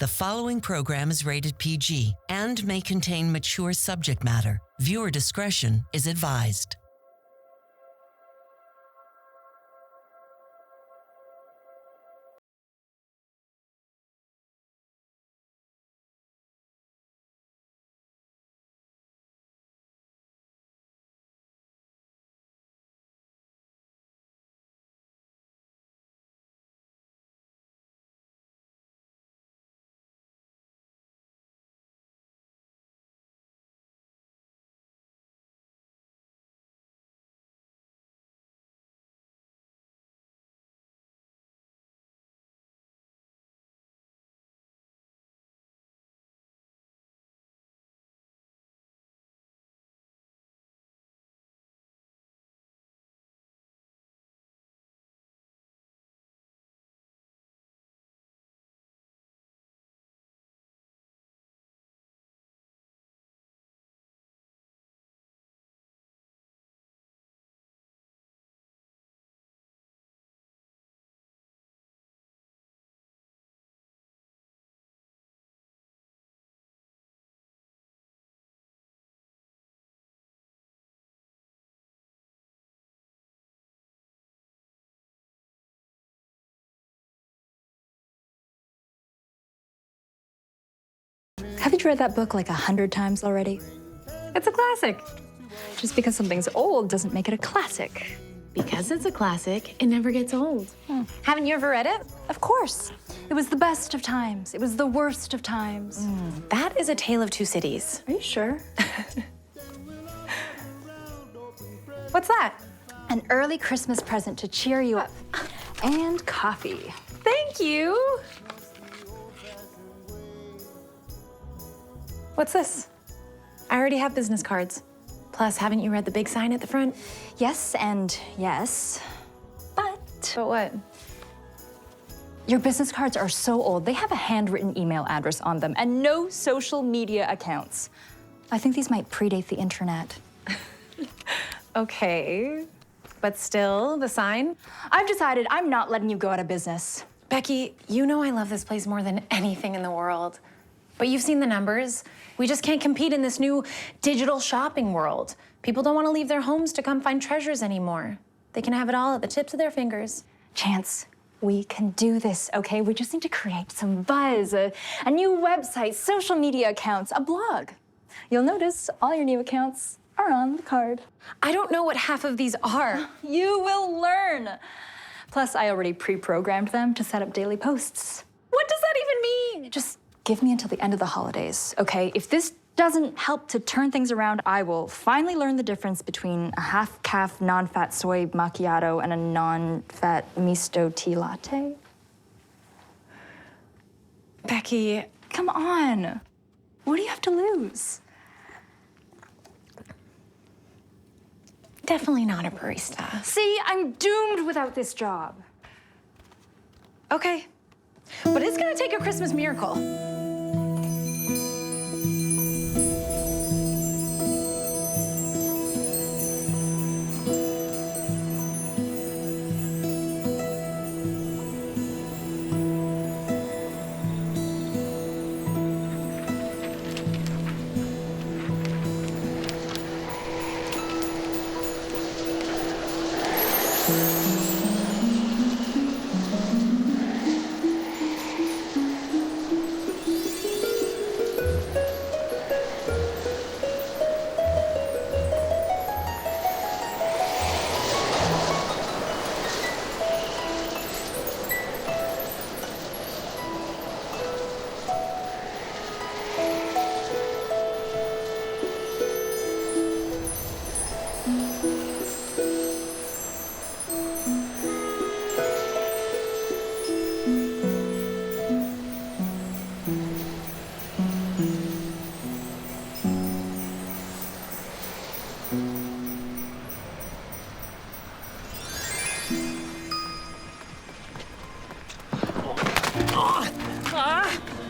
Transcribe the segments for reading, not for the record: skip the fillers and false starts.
The following program is rated PG and may contain mature subject matter. Viewer discretion is advised. Haven't you read that book like 100 times already? It's a classic. Just because something's old doesn't make it a classic. Because it's a classic, it never gets old. Haven't you ever read it? Of course. It was the best of times. It was the worst of times. That is A Tale of Two Cities. Are you sure? What's that? An early Christmas present to cheer you up. And coffee. Thank you. What's this? I already have business cards. Plus, haven't you read the big sign at the front? Yes and yes. But what? your business cards are so old, they have a handwritten email address on them and no social media accounts. I think these might predate the internet. Okay, but still, the sign? I've decided I'm not letting you go out of business. Becky, you know I love this place more than anything in the world. But you've seen the numbers. We just can't compete in this new digital shopping world. People don't want to leave their homes to come find treasures anymore. They can have it all at the tips of their fingers. Chance, we can do this, okay? We just need to create some buzz, a new website, social media accounts, a blog. You'll notice all your new accounts are on the card. I don't know what half of these are. You will learn. Plus, I already pre-programmed them to set up daily posts. What does that even mean? Just give me until the end of the holidays, okay? If this doesn't help to turn things around, I will finally learn the difference between a half-calf, non-fat soy macchiato and a non-fat misto tea latte. Becky, Come on. What do you have to lose? definitely not a barista. See, I'm doomed without this job. Okay, but it's gonna take a Christmas miracle.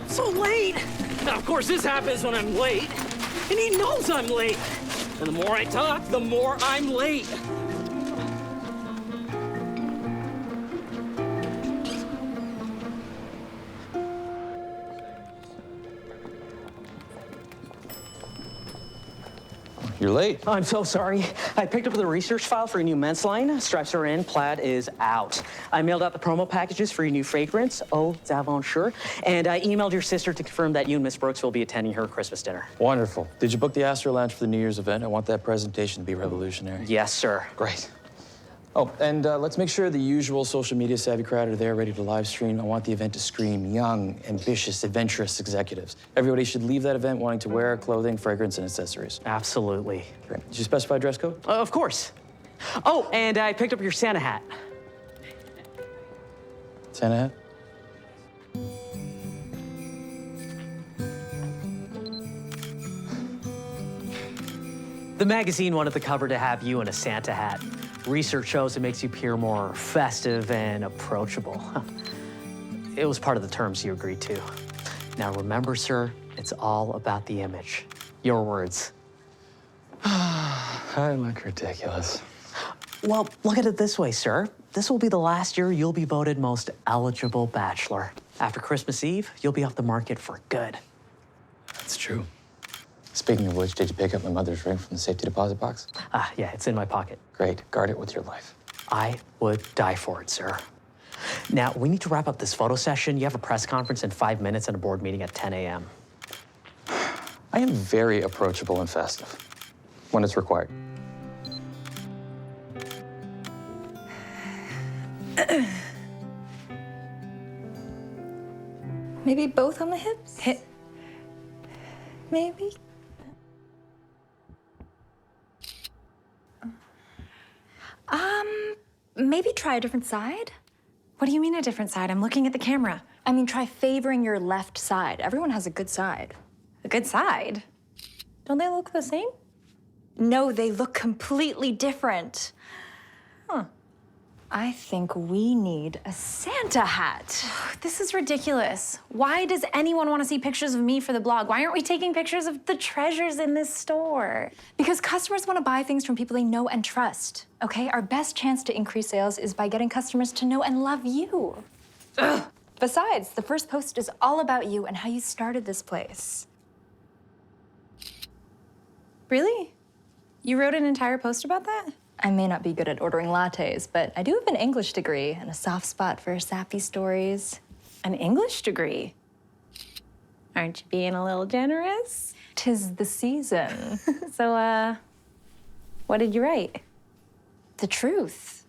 So late! Now, of course, this happens when I'm late. And he knows I'm late. And the more I talk, the more I'm late. You're late. I'm so sorry. I picked up the research file for your new men's line. Stripes are in, plaid is out. I mailed out the promo packages for your new fragrance, Eau d'Aventure, and I emailed your sister to confirm that you and Miss Brooks will be attending her Christmas dinner. Wonderful. Did you book the Astro Lounge for the New Year's event? I want that presentation to be revolutionary. Yes, sir. Great. Oh, and let's make sure the usual social media savvy crowd are there ready to live stream. I want the event to scream young, ambitious, adventurous executives. Everybody should leave that event wanting to wear clothing, fragrance, and accessories. Absolutely. Great. Did you specify dress code? Of course. Oh, and I picked up your Santa hat. Santa hat? The magazine wanted the cover to have you in a Santa hat. Research shows it makes you appear more festive and approachable. It was part of the terms you agreed to. Now remember, sir, it's all about the image. Your words. I look ridiculous. Well, look at it this way, sir. This will be the last year you'll be voted most eligible bachelor. After Christmas Eve, you'll be off the market for good. That's true. Speaking of which, did you pick up my mother's ring from the safety deposit box? Yeah, it's in my pocket. Great. Guard it with your life. I would die for it, sir. Now, we need to wrap up this photo session. You have a press conference in 5 minutes and a board meeting at 10 a.m. I am very approachable and festive when it's required. Maybe both on the hips? Maybe? Maybe try a different side? What do you mean a different side? I'm looking at the camera. I mean, try favoring your left side. Everyone has a good side. A good side? Don't they look the same? No, they look completely different. Huh. I think we need a Santa hat. This is ridiculous. Why does anyone want to see pictures of me for the blog? Why aren't we taking pictures of the treasures in this store? Because customers want to buy things from people they know and trust, okay? Our best chance to increase sales is by getting customers to know and love you. Ugh. Besides, the first post is all about you and how you started this place. Really? You wrote an entire post about that? I may not be good at ordering lattes, but I do have an English degree and a soft spot for sappy stories. An English degree? Aren't you being a little generous? 'Tis the season. So, what did you write? The truth.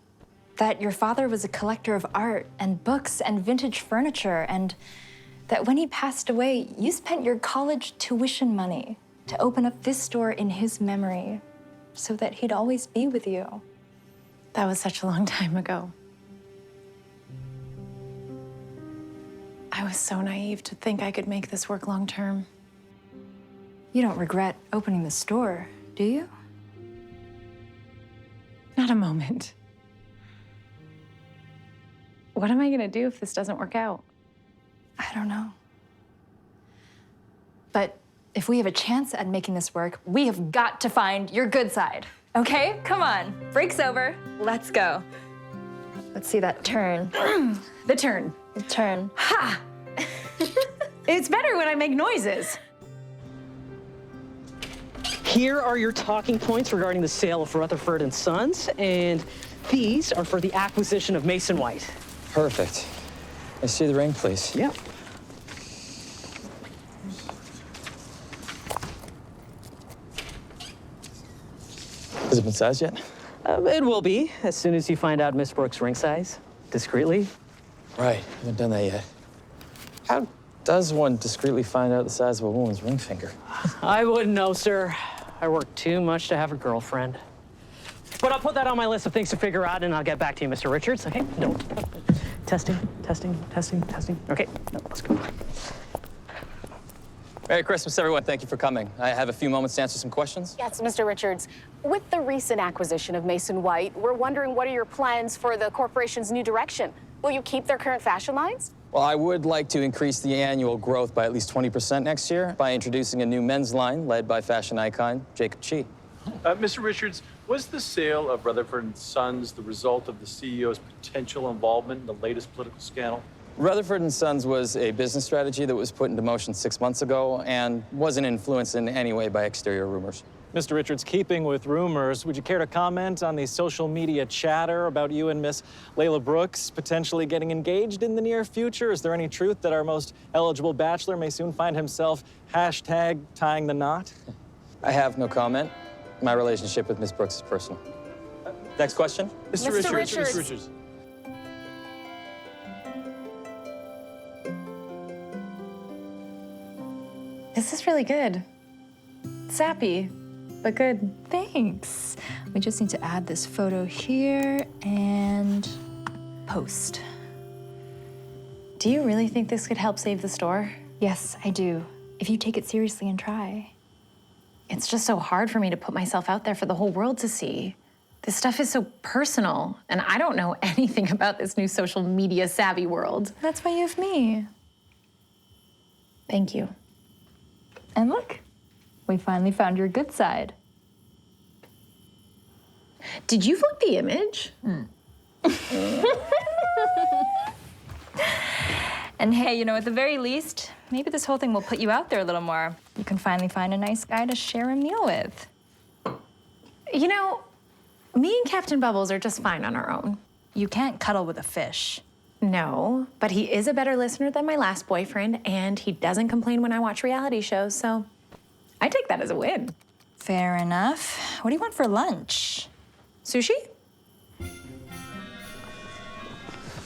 That your father was a collector of art and books and vintage furniture, and that when he passed away, you spent your college tuition money to open up this store in his memory so that he'd always be with you. That was such a long time ago. I was so naive to think I could make this work long term. You don't regret opening the store, do you? Not a moment. What am I gonna do if this doesn't work out? I don't know. But if we have a chance at making this work, we have got to find your good side. Okay? Come on. Break's over. Let's go. Let's see that turn. The turn. The turn. Ha! It's better when I make noises. Here are your talking points regarding the sale of Rutherford and Sons, and these are for the acquisition of Mason White. Perfect. I see the ring, please. Yeah. Has it been sized yet? It will be, as soon as you find out Miss Brooks' ring size, discreetly. Right, haven't done that yet. How does one discreetly find out the size of a woman's ring finger? I wouldn't know, sir. I work too much to have a girlfriend. But I'll put that on my list of things to figure out, and I'll get back to you, Mr. Richards. Okay? No. Testing, testing, testing, testing. Okay, no, let's go. Merry Christmas, everyone. Thank you for coming. I have a few moments to answer some questions. Yes, Mr. Richards. With the recent acquisition of Mason White, we're wondering what are your plans for the corporation's new direction? Will you keep their current fashion lines? Well, I would like to increase the annual growth by at least 20% next year by introducing a new men's line led by fashion icon Jacob Chi. Mr. Richards, was the sale of Rutherford and Sons the result of the CEO's potential involvement in the latest political scandal? Rutherford and Sons was a business strategy that was put into motion 6 months ago and wasn't influenced in any way by exterior rumors. Mr. Richards, keeping with rumors, would you care to comment on the social media chatter about you and Miss Layla Brooks potentially getting engaged in the near future? Is there any truth that our most eligible bachelor may soon find himself hashtag tying the knot? I have no comment. My relationship with Miss Brooks is personal. Next question? Mr. Richards. Mr. Richards. This is really good. Sappy, but good. Thanks. We just need to add this photo here and post. Do you really think this could help save the store? Yes, I do. If you take it seriously and try. It's just so hard for me to put myself out there for the whole world to see. This stuff is so personal, and I don't know anything about this new social media savvy world. That's why you have me. Thank you. And look, we finally found your good side. Did you flip the image? And hey, you know, at the very least, maybe this whole thing will put you out there a little more. You can finally find a nice guy to share a meal with. You know, me and Captain Bubbles are just fine on our own. You can't cuddle with a fish. No, but he is a better listener than my last boyfriend, and he doesn't complain when I watch reality shows, so I take that as a win. Fair enough. What do you want for lunch? Sushi?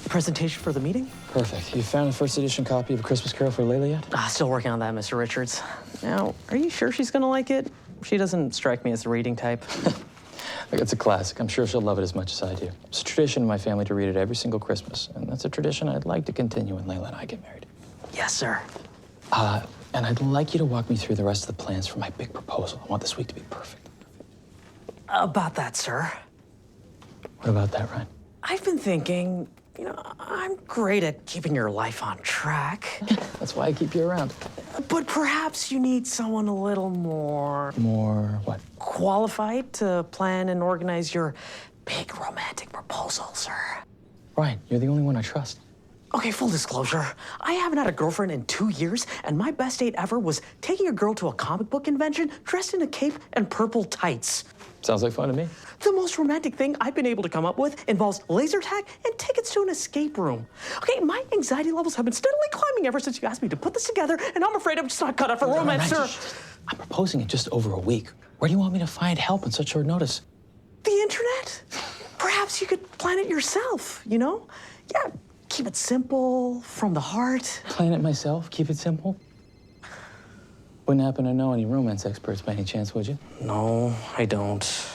Presentation for the meeting? Perfect. You found a first edition copy of A Christmas Carol for Layla yet? Still working on that, Mr. Richards. Now, are you sure she's gonna like it? She doesn't strike me as the reading type. Look, it's a classic. I'm sure she'll love it as much as I do. It's a tradition in my family to read it every single Christmas, and that's a tradition I'd like to continue when Layla and I get married. Yes, sir. And I'd like you to walk me through the rest of the plans for my big proposal. I want this week to be perfect. About that, sir. What about that, Ryan? I've been thinking, you know, I'm great at keeping your life on track. That's why I keep you around. But perhaps you need someone a little more More what? qualified to plan and organize your big romantic proposal, sir. Ryan, you're the only one I trust. Okay, full disclosure, I haven't had a girlfriend in 2 years, and my best date ever was taking a girl to a comic book convention dressed in a cape and purple tights. Sounds like fun to me. The most romantic thing I've been able to come up with involves laser tag and tickets to an escape room. Okay, my anxiety levels have been steadily climbing ever since you asked me to put this together, and I'm afraid I'm just not cut out for romance, sir. I'm proposing in just over a week. Where do you want me to find help on such short notice? The internet? Perhaps you could plan it yourself, you know? Yeah, keep it simple, from the heart. Plan it myself, keep it simple? Wouldn't happen to know any romance experts by any chance, would you? No, I don't.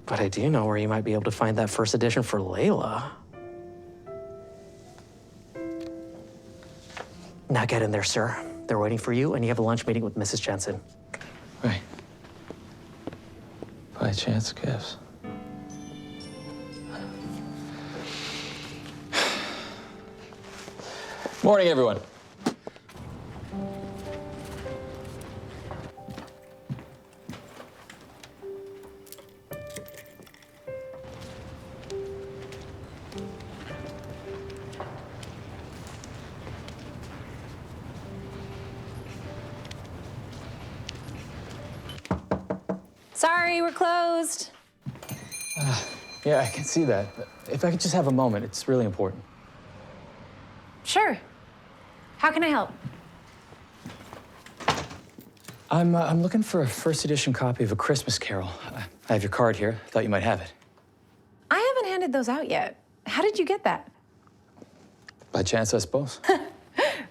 But I do know where you might be able to find that first edition for Layla. Now get in there, sir. They're waiting for you, and you have a lunch meeting with Mrs. Jensen. Right. By chance gifts. Morning, everyone. Sorry, we're closed. Yeah, I can see that. But if I could just have a moment, it's really important. Sure. How can I help? I'm looking for a first edition copy of A Christmas Carol. I have your card here. Thought you might have it. I haven't handed those out yet. How did you get that? By chance, I suppose.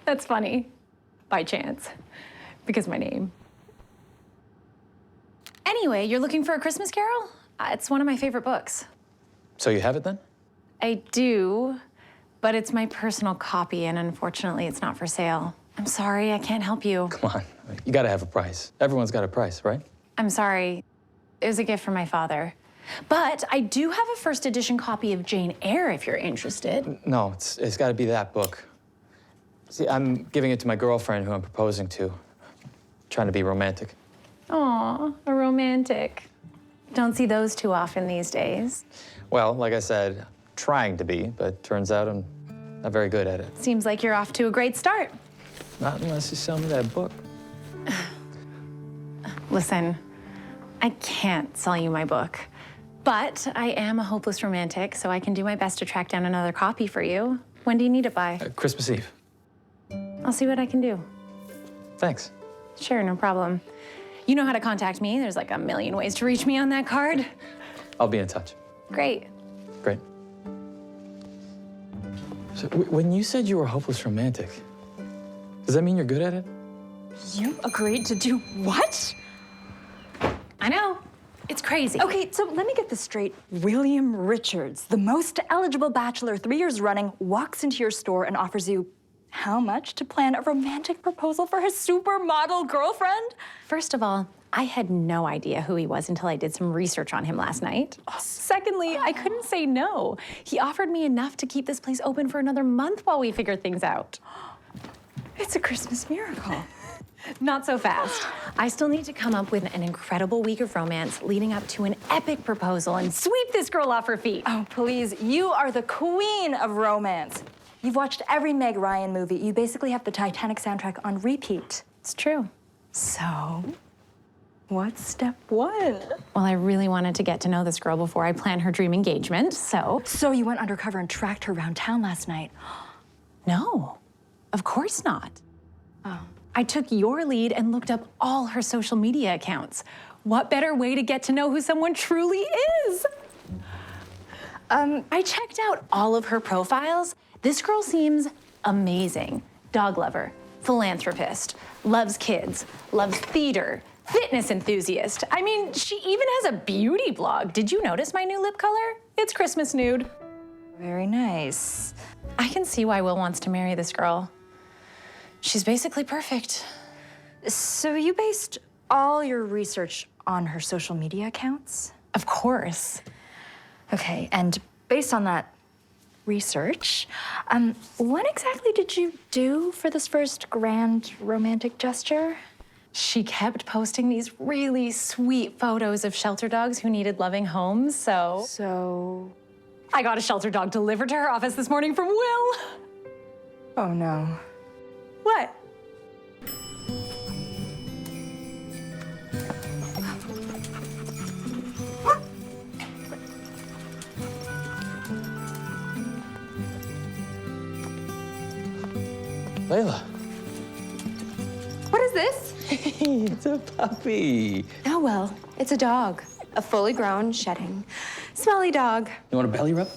That's funny. By chance. Because my name. Anyway, you're looking for A Christmas Carol? It's one of my favorite books. So you have it then? I do, but it's my personal copy, and unfortunately, it's not for sale. I'm sorry, I can't help you. Come on, you gotta have a price. Everyone's got a price, right? I'm sorry. It was a gift from my father. But I do have a first edition copy of Jane Eyre if you're interested. No, it's gotta be that book. See, I'm giving it to my girlfriend who I'm proposing to. Trying to be romantic. Aw, a romantic. Don't see those too often these days. Well, like I said, trying to be, but turns out I'm not very good at it. Seems like you're off to a great start. Not unless you sell me that book. Listen, I can't sell you my book, but I am a hopeless romantic, so I can do my best to track down another copy for you. When do you need it by? Christmas Eve. I'll see what I can do. Thanks. Sure, no problem. You know how to contact me. There's like a million ways to reach me on that card. I'll be in touch. Great. Great. So, when you said you were a hopeless romantic, does that mean you're good at it? You agreed to do what? I know. It's crazy. Okay, so let me get this straight. William Richards, the most eligible bachelor 3 years running, walks into your store and offers you how much to plan a romantic proposal for his supermodel girlfriend? First of all, I had no idea who he was until I did some research on him last night. Secondly, I couldn't say no. He offered me enough to keep this place open for another month while we figure things out. It's a Christmas miracle. Not so fast. I still need to come up with an incredible week of romance leading up to an epic proposal and sweep this girl off her feet. Oh, please, you are the queen of romance. You've watched every Meg Ryan movie. You basically have the Titanic soundtrack on repeat. It's true. So, what's step one? Well, I really wanted to get to know this girl before I plan her dream engagement, so... So you went undercover and tracked her around town last night? No, of course not. Oh. I took your lead and looked up all her social media accounts. What better way to get to know who someone truly is? I checked out all of her profiles. This girl seems amazing. Dog lover, philanthropist, loves kids, loves theater, fitness enthusiast. I mean, she even has a beauty blog. Did you notice my new lip color? It's Christmas nude. Very nice. I can see why Will wants to marry this girl. She's basically perfect. So you based all your research on her social media accounts? Of course. Okay, and based on that research, what exactly did you do for this first grand romantic gesture? She kept posting these really sweet photos of shelter dogs who needed loving homes, so... So... I got a shelter dog delivered to her office this morning from Will. Oh, no. What? Layla. What is this? It's a puppy. Oh, well, it's a dog. A fully grown, shedding, smelly dog. You want a belly rub?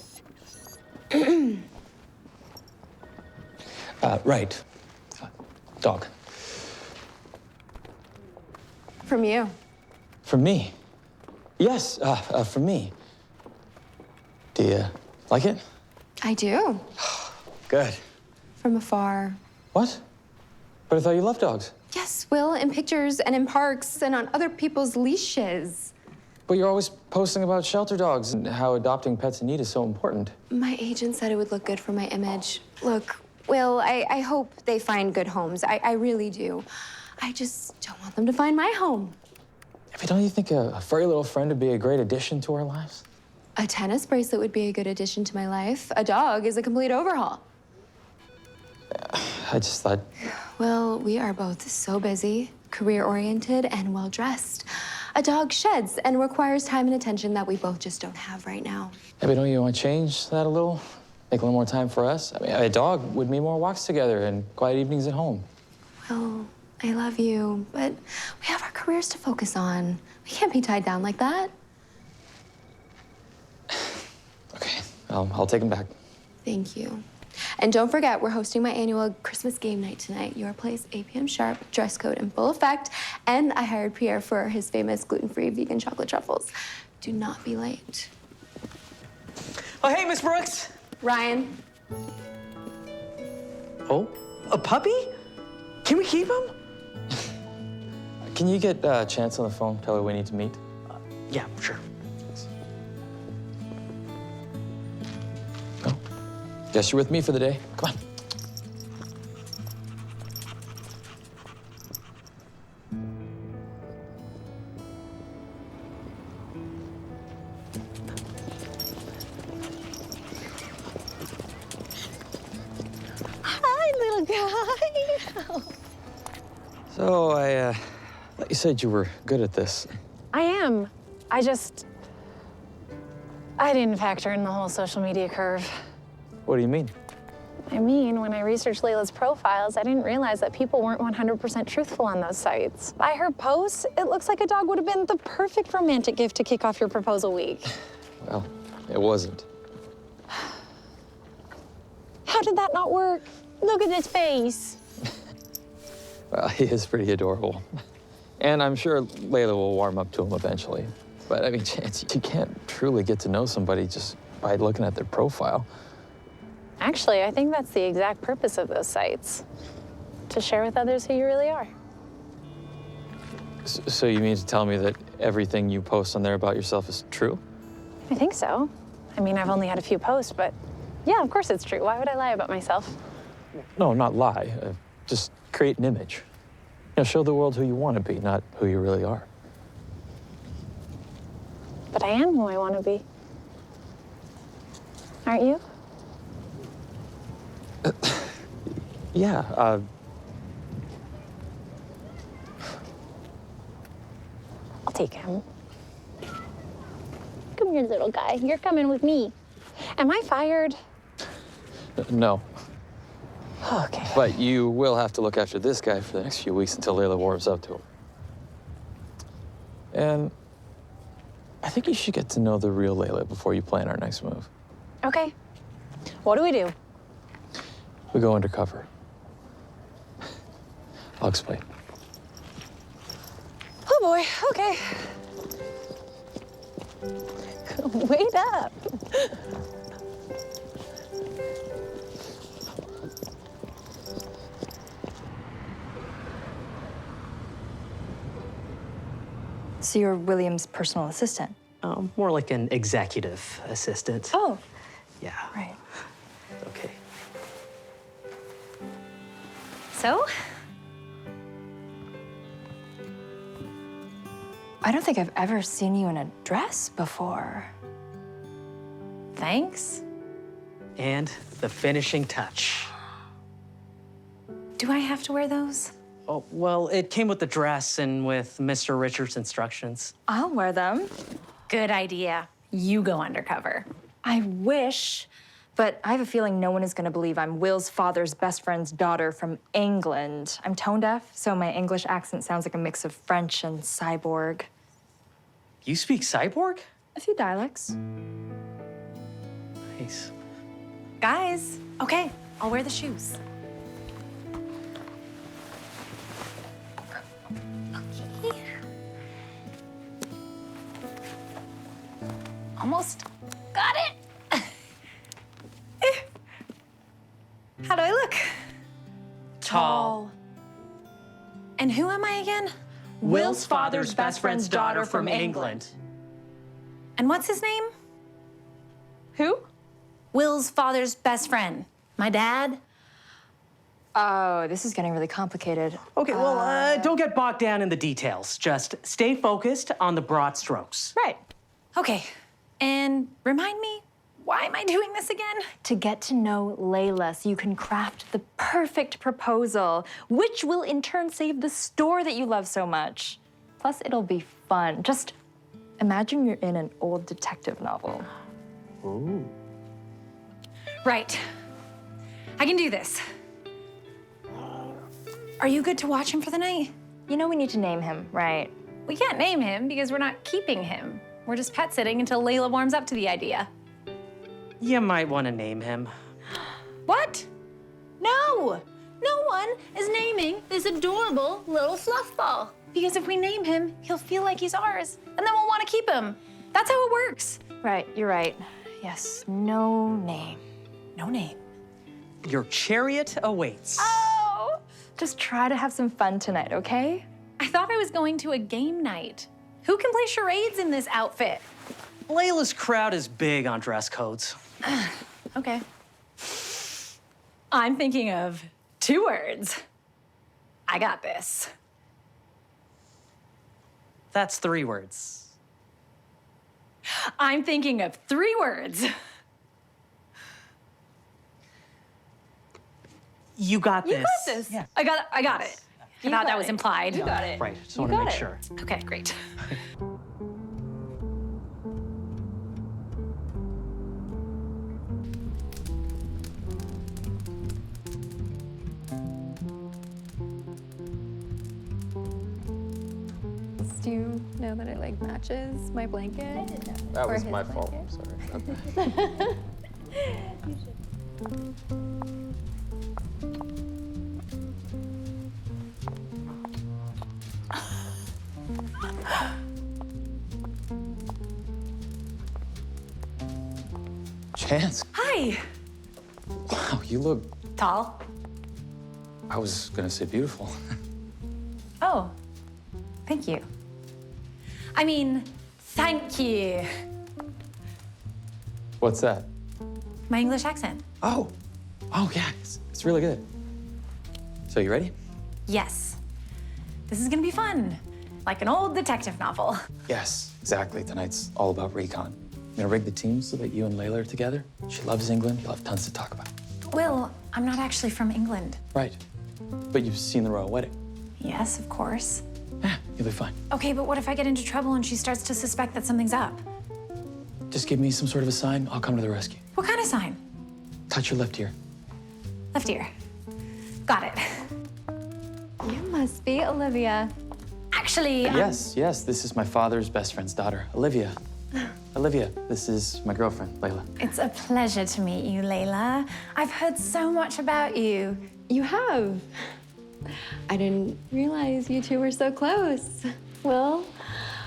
Right. Dog. From you. From me? Yes, from me. Do you like it? I do. Good. From afar. What? But I thought you loved dogs. Yes, Will, in pictures and in parks and on other people's leashes. But you're always posting about shelter dogs and how adopting pets in need is so important. My agent said it would look good for my image. Look, Will, I hope they find good homes. I really do. I just don't want them to find my home. But don't you think a furry little friend would be a great addition to our lives? A tennis bracelet would be a good addition to my life. A dog is a complete overhaul. I just thought... Well, we are both so busy, career-oriented, and well-dressed. A dog sheds and requires time and attention that we both just don't have right now. Yeah, but don't you want to change that a little? Make a little more time for us? I mean, a dog would mean more walks together and quiet evenings at home. Well, I love you, but we have our careers to focus on. We can't be tied down like that. Okay, I'll take him back. Thank you. And don't forget, we're hosting my annual Christmas game night tonight. Your place, 8 p.m. sharp, dress code in full effect. And I hired Pierre for his famous gluten-free vegan chocolate truffles. Do not be late. Oh, hey, Miss Brooks. Ryan. Oh, a puppy? Can we keep him? Can you get Chance on the phone? Tell her we need to meet. Yeah, sure. No? Guess you're with me for the day. Come on. Hi, little guy. So I thought you said you were good at this. I am. I didn't factor in the whole social media curve. What do you mean? I mean, when I researched Layla's profiles, I didn't realize that people weren't 100% truthful on those sites. By her posts, it looks like a dog would have been the perfect romantic gift to kick off your proposal week. Well, it wasn't. How did that not work? Look at his face. Well, he is pretty adorable. And I'm sure Layla will warm up to him eventually. But I mean, Chance, you can't truly get to know somebody just by looking at their profile. Actually, I think that's the exact purpose of those sites. To share with others who you really are. So you mean to tell me that everything you post on there about yourself is true? I think so. I mean, I've only had a few posts, but yeah, of course it's true. Why would I lie about myself? No, not lie. Just create an image. You know, show the world who you want to be, not who you really are. But I am who I want to be. Aren't you? Yeah, I'll take him. Come here, little guy. You're coming with me. Am I fired? no. Okay. But you will have to look after this guy for the next few weeks until Layla warms up to him. And I think you should get to know the real Layla before you plan our next move. Okay. What do we do? We go undercover. I'll explain. Oh boy, okay. Wait up. So you're William's personal assistant? More like an executive assistant. Oh, Yeah. right. Okay. So? I don't think I've ever seen you in a dress before. Thanks. And the finishing touch. Do I have to wear those? Oh, well, it came with the dress and with Mr. Richards' instructions. I'll wear them. Good idea. You go undercover. I wish, but I have a feeling no one is going to believe I'm Will's father's best friend's daughter from England. I'm tone deaf, so my English accent sounds like a mix of French and cyborg. You speak cyborg? A few dialects. Nice. Guys, okay, I'll wear the shoes. Almost got it. How do I look? Tall. And who am I again? Will's father's best friend's daughter from England. And what's his name? Who? Will's father's best friend. My dad. Oh, this is getting really complicated. Okay, well, don't get bogged down in the details. Just stay focused on the broad strokes. Right. Okay, and remind me, why am I doing this again? To get to know Layla so you can craft the perfect proposal, which will in turn save the store that you love so much. Plus, it'll be fun. Just imagine you're in an old detective novel. Ooh. Right. I can do this. Are you good to watch him for the night? You know we need to name him, right? We can't name him because we're not keeping him. We're just pet sitting until Layla warms up to the idea. You might want to name him. What? No! No one is naming this adorable little fluff ball. Because if we name him, he'll feel like he's ours, and then we'll want to keep him. That's how it works. Right, you're right. Yes, no name. No name. Your chariot awaits. Oh! Just try to have some fun tonight, okay? I thought I was going to a game night. Who can play charades in this outfit? Layla's crowd is big on dress codes. Okay. I'm thinking of 2 words. I got this. That's 3 words. I'm thinking of 3 words. You got this. You got this. Yeah. I got it. I thought that was implied. You got it. Right, just want to make sure. Okay, great. Do you know that it like matches my blanket? That Or was his my fault. blanket? I'm sorry. Chance. Hi. Wow, you look, Tall. I was gonna say beautiful. Oh, thank you. I mean, thank you. What's that? My English accent. Oh, yeah, it's really good. So you ready? Yes. This is gonna be fun. Like an old detective novel. Yes, exactly. Tonight's all about recon. I'm gonna rig the team so that you and Layla are together. She loves England. You'll have tons to talk about. Will, I'm not actually from England. Right. But you've seen the royal wedding. Yes, of course. Yeah, you'll be fine. Okay, but what if I get into trouble and she starts to suspect that something's up? Just give me some sort of a sign. I'll come to the rescue. What kind of sign? Touch your left ear. Left ear. Got it. You must be Olivia. Actually, Yes, this is my father's best friend's daughter, Olivia. Olivia, this is my girlfriend, Layla. it's a pleasure to meet you, Layla. I've heard so much about you. You have. I didn't realize you two were so close. Will,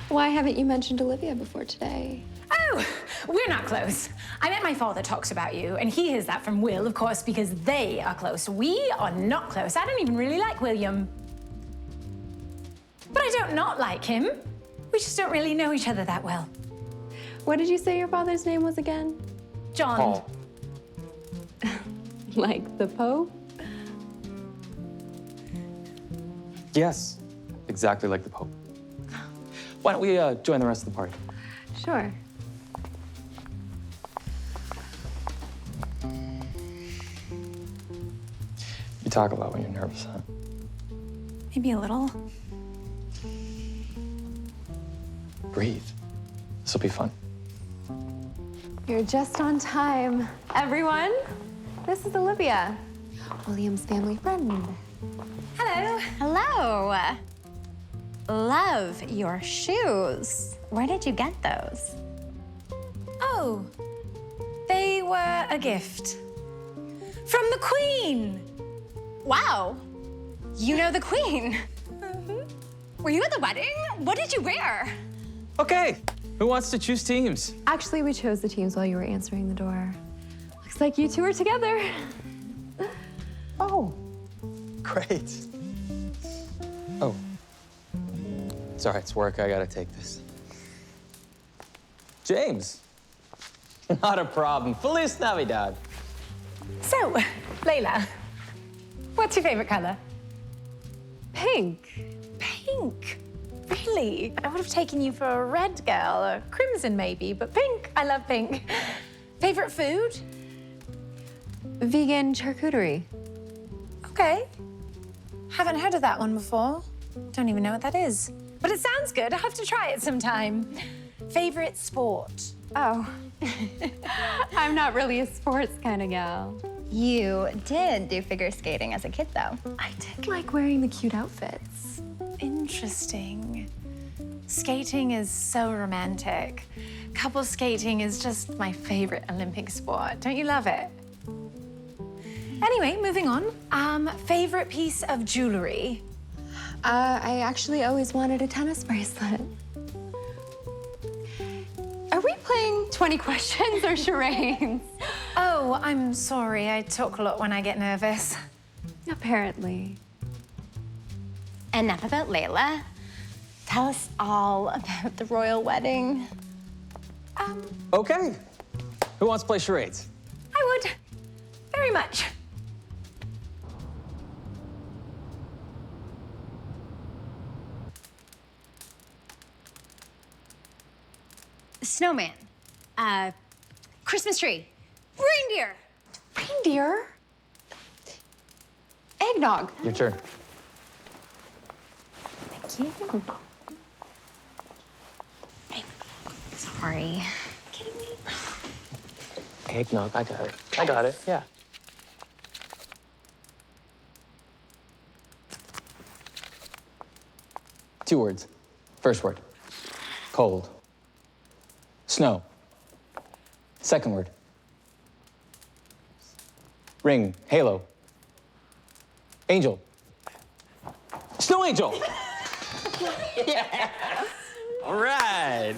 why haven't you mentioned Olivia before today? Oh, we're not close. I meant my father talks about you, and he hears that from Will, of course, because they are close. We are not close. I don't even really like William. But I don't not like him. We just don't really know each other that well. What did you say your father's name was again? John. Paul. Like the Pope? Yes, exactly like the Pope. Why don't we join the rest of the party? Sure. You talk a lot when you're nervous, huh? Maybe a little. Breathe. This'll be fun. You're just on time. Everyone, this is Olivia, William's family friend. Hello. Hello. Love your shoes. Where did you get those? Oh, they were a gift. From the Queen. Wow. You know the Queen. Were you at the wedding? What did you wear? Okay, who wants to choose teams? Actually, we chose the teams while you were answering the door. Looks like you two are together. Oh, great. Oh, sorry, it's work. I gotta take this. James, not a problem. Feliz Navidad. So, Layla, what's your favorite color? Pink. Pink. Really? I would have taken you for a red girl, or crimson maybe, but pink. I love pink. Favorite food? Vegan charcuterie. Okay. Haven't heard of that one before. Don't even know what that is. But it sounds good. I'll have to try it sometime. Favorite sport? Oh. I'm not really a sports kind of gal. You did do figure skating as a kid, though. I did like wearing the cute outfits. Interesting. Skating is so romantic. Couple skating is just my favorite Olympic sport. Don't you love it? Anyway, moving on. Favorite piece of jewelry? I actually always wanted a tennis bracelet. Are we playing 20 questions or charades? Oh, I'm sorry. I talk a lot when I get nervous. Apparently. Enough about Layla. Tell us all about the royal wedding. Okay, who wants to play charades? I would. Very much. Snowman. Christmas tree. Reindeer. Reindeer? Eggnog. Your turn. you. Sorry. Kidding me? Eggnog, I got it. I got it, yeah. Two words. First word, cold. Snow. Second word, ring, halo. Angel. Snow angel! Yeah! All right.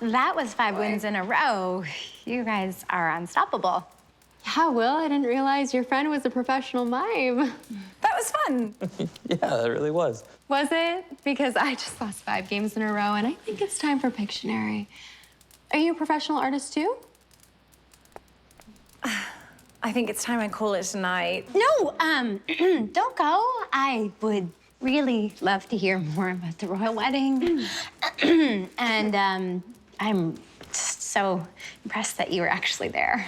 That was 5 wins in a row. You guys are unstoppable. Yeah, Will, I didn't realize your friend was a professional mime. That was fun. Yeah, that really was. Was it? Because I just lost 5 games in a row, and I think it's time for Pictionary. Are you a professional artist too? I think it's time I call it tonight. No, don't go. I would really love to hear more about the royal wedding. And I'm just so impressed that you were actually there.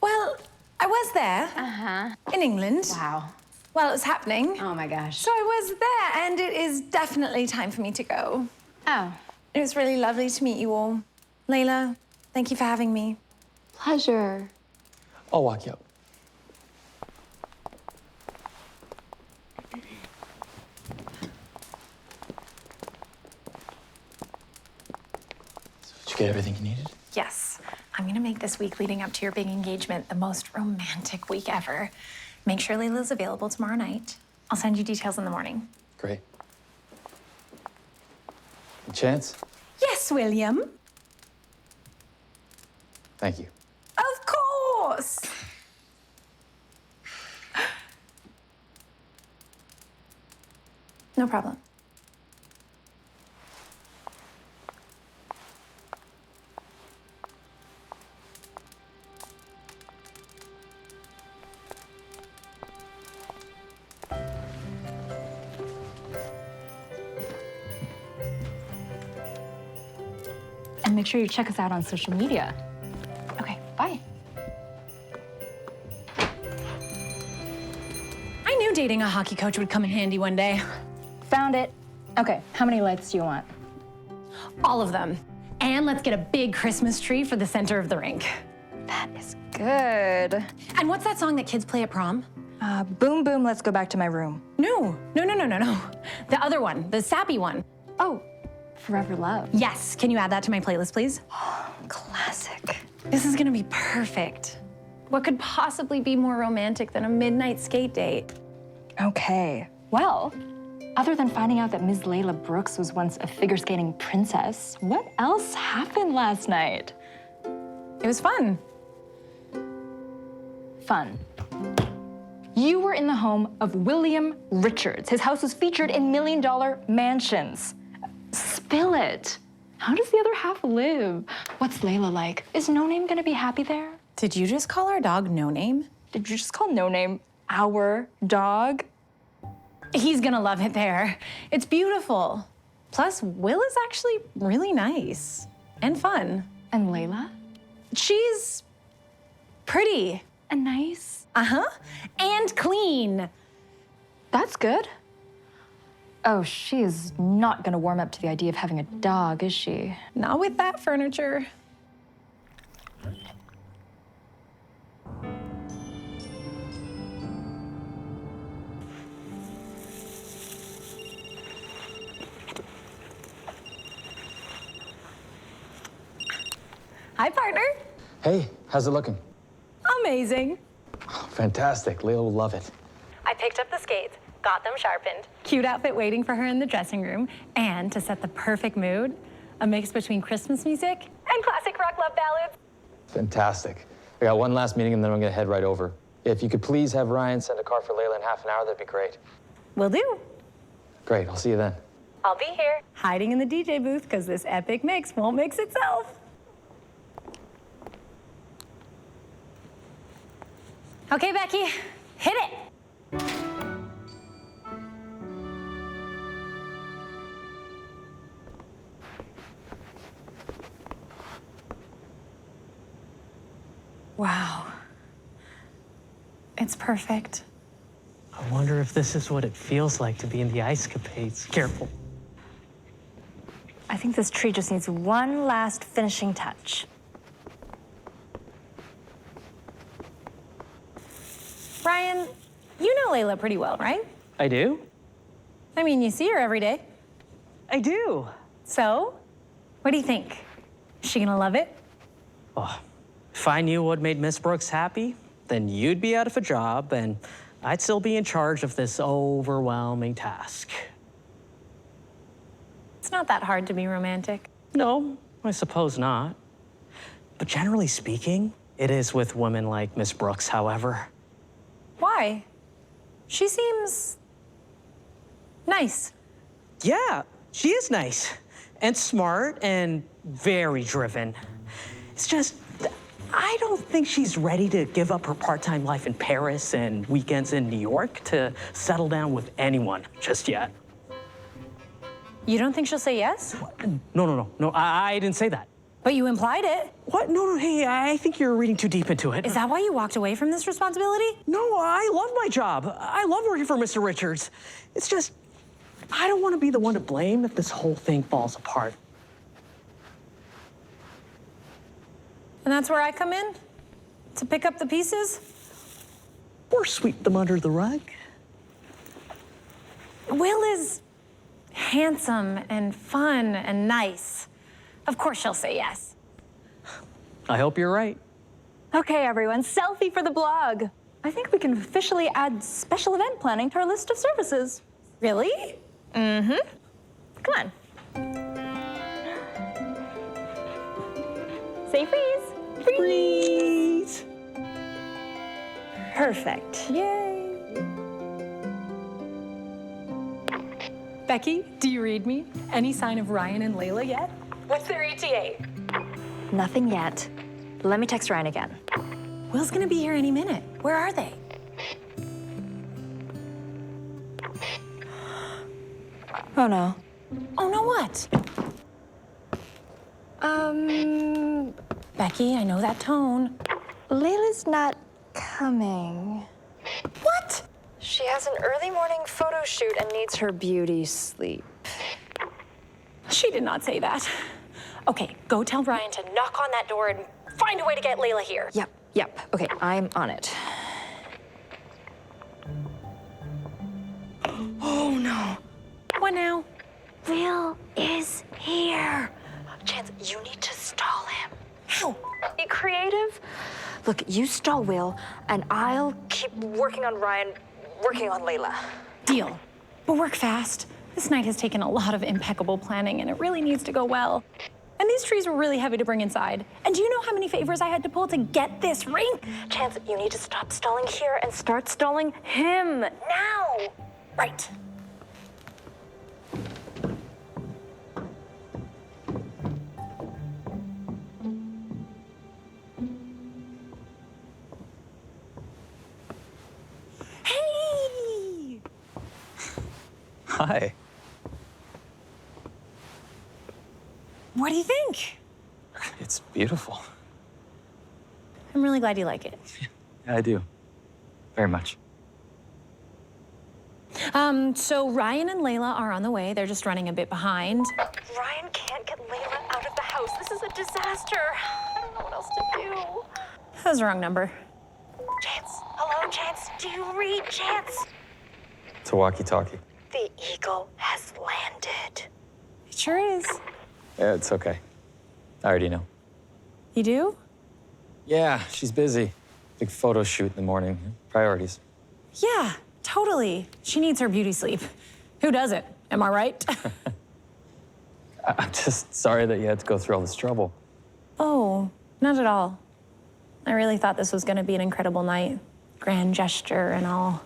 Well, I was there. In England. Wow. While it was happening. Oh my gosh. So I was there, and it is definitely time for me to go. Oh. It was really lovely to meet you all. Layla, thank you for having me. Pleasure. I'll walk you up. Did you get everything you needed? Yes. I'm gonna make this week leading up to your big engagement the most romantic week ever. Make sure Layla's available tomorrow night. I'll send you details in the morning. Great. A chance? Yes, William. Thank you. Of course. No problem. And make sure you check us out on social media. Okay, bye. I knew dating a hockey coach would come in handy one day. Found it. Okay, how many lights do you want? All of them. And let's get a big Christmas tree for the center of the rink. That is good. And what's that song that kids play at prom? Boom, boom, let's go back to my room. No. The other one, the sappy one. Oh, Forever Love. Yes, can you add that to my playlist, please? Classic. This is gonna be perfect. What could possibly be more romantic than a midnight skate date? Okay, well, other than finding out that Ms. Layla Brooks was once a figure skating princess, what else happened last night? It was fun. Fun. You were in the home of William Richards. His house was featured in $1 Million Mansions. Spill it. How does the other half live? What's Layla like? Is No Name gonna be happy there? Did you just call our dog No Name? Did you just call No Name our dog? He's gonna love it there. It's beautiful. Plus, Will is actually really nice and fun. And Layla? She's pretty. And nice? Uh-huh. And clean. That's good. Oh, she is not gonna warm up to the idea of having a dog, is she? Not with that furniture. Hi, partner. Hey, how's it looking? Amazing. Fantastic. Layla will love it. I picked up the skates, got them sharpened. Cute outfit waiting for her in the dressing room. And to set the perfect mood, a mix between Christmas music and classic rock love ballads. Fantastic. I got one last meeting and then I'm gonna head right over. If you could please have Ryan send a car for Layla in half an hour, that'd be great. Will do. Great, I'll see you then. I'll be here, hiding in the DJ booth, because this epic mix won't mix itself. Okay, Becky, hit it. Wow. It's perfect. I wonder if this is what it feels like to be in the ice capades. Careful. I think this tree just needs one last finishing touch. Ryan, you know Layla pretty well, right? I do? I mean, you see her every day. I do. So, what do you think? Is she gonna love it? Oh, if I knew what made Miss Brooks happy, then you'd be out of a job and I'd still be in charge of this overwhelming task. It's not that hard to be romantic. No, I suppose not. But generally speaking, it is with women like Miss Brooks, however. Why? She seems nice. Yeah, she is nice and smart and very driven. It's just, I don't think she's ready to give up her part-time life in Paris and weekends in New York to settle down with anyone just yet. You don't think she'll say yes? No, I didn't say that. But you implied it. What? No, hey, I think you're reading too deep into it. Is that why you walked away from this responsibility? No, I love my job. I love working for Mr. Richards. It's just, I don't want to be the one to blame if this whole thing falls apart. And that's where I come in? To pick up the pieces? Or sweep them under the rug. Will is handsome and fun and nice. Of course she'll say yes. I hope you're right. Okay, everyone, selfie for the blog. I think we can officially add special event planning to our list of services. Really? Mm-hmm. Come on. Say freeze. Freeze. Perfect. Yay. Becky, do you read me? Any sign of Ryan and Layla yet? What's their ETA? Nothing yet. Let me text Ryan again. Will's gonna be here any minute. Where are they? Oh no. Oh no, what? Becky, I know that tone. Layla's not coming. What? She has an early morning photo shoot and needs her beauty sleep. She did not say that. Okay, go tell Ryan to knock on that door and find a way to get Layla here. Yep. Okay, I'm on it. Oh no. What now? Will is here. Chance, you need to stall him. How? Be creative. Look, you stall Will, and I'll keep working on Ryan, working on Layla. Deal. But work fast. This night has taken a lot of impeccable planning, and it really needs to go well. And these trees were really heavy to bring inside. And do you know how many favors I had to pull to get this ring? Chance, you need to stop stalling here and start stalling him now. Right. Hey! Hi. What do you think? It's beautiful. I'm really glad you like it. Yeah, I do. Very much. So Ryan and Layla are on the way. They're just running a bit behind. Ryan can't get Layla out of the house. This is a disaster. I don't know what else to do. That was the wrong number. Chance, hello, Chance. Do you read, Chance? It's a walkie-talkie. The eagle has landed. It sure is. Yeah, it's okay. I already know. You do? Yeah, she's busy. Big photo shoot in the morning. Priorities. Yeah, totally. She needs her beauty sleep. Who doesn't? Am I right? I'm just sorry that you had to go through all this trouble. Oh, not at all. I really thought this was going to be an incredible night. Grand gesture and all.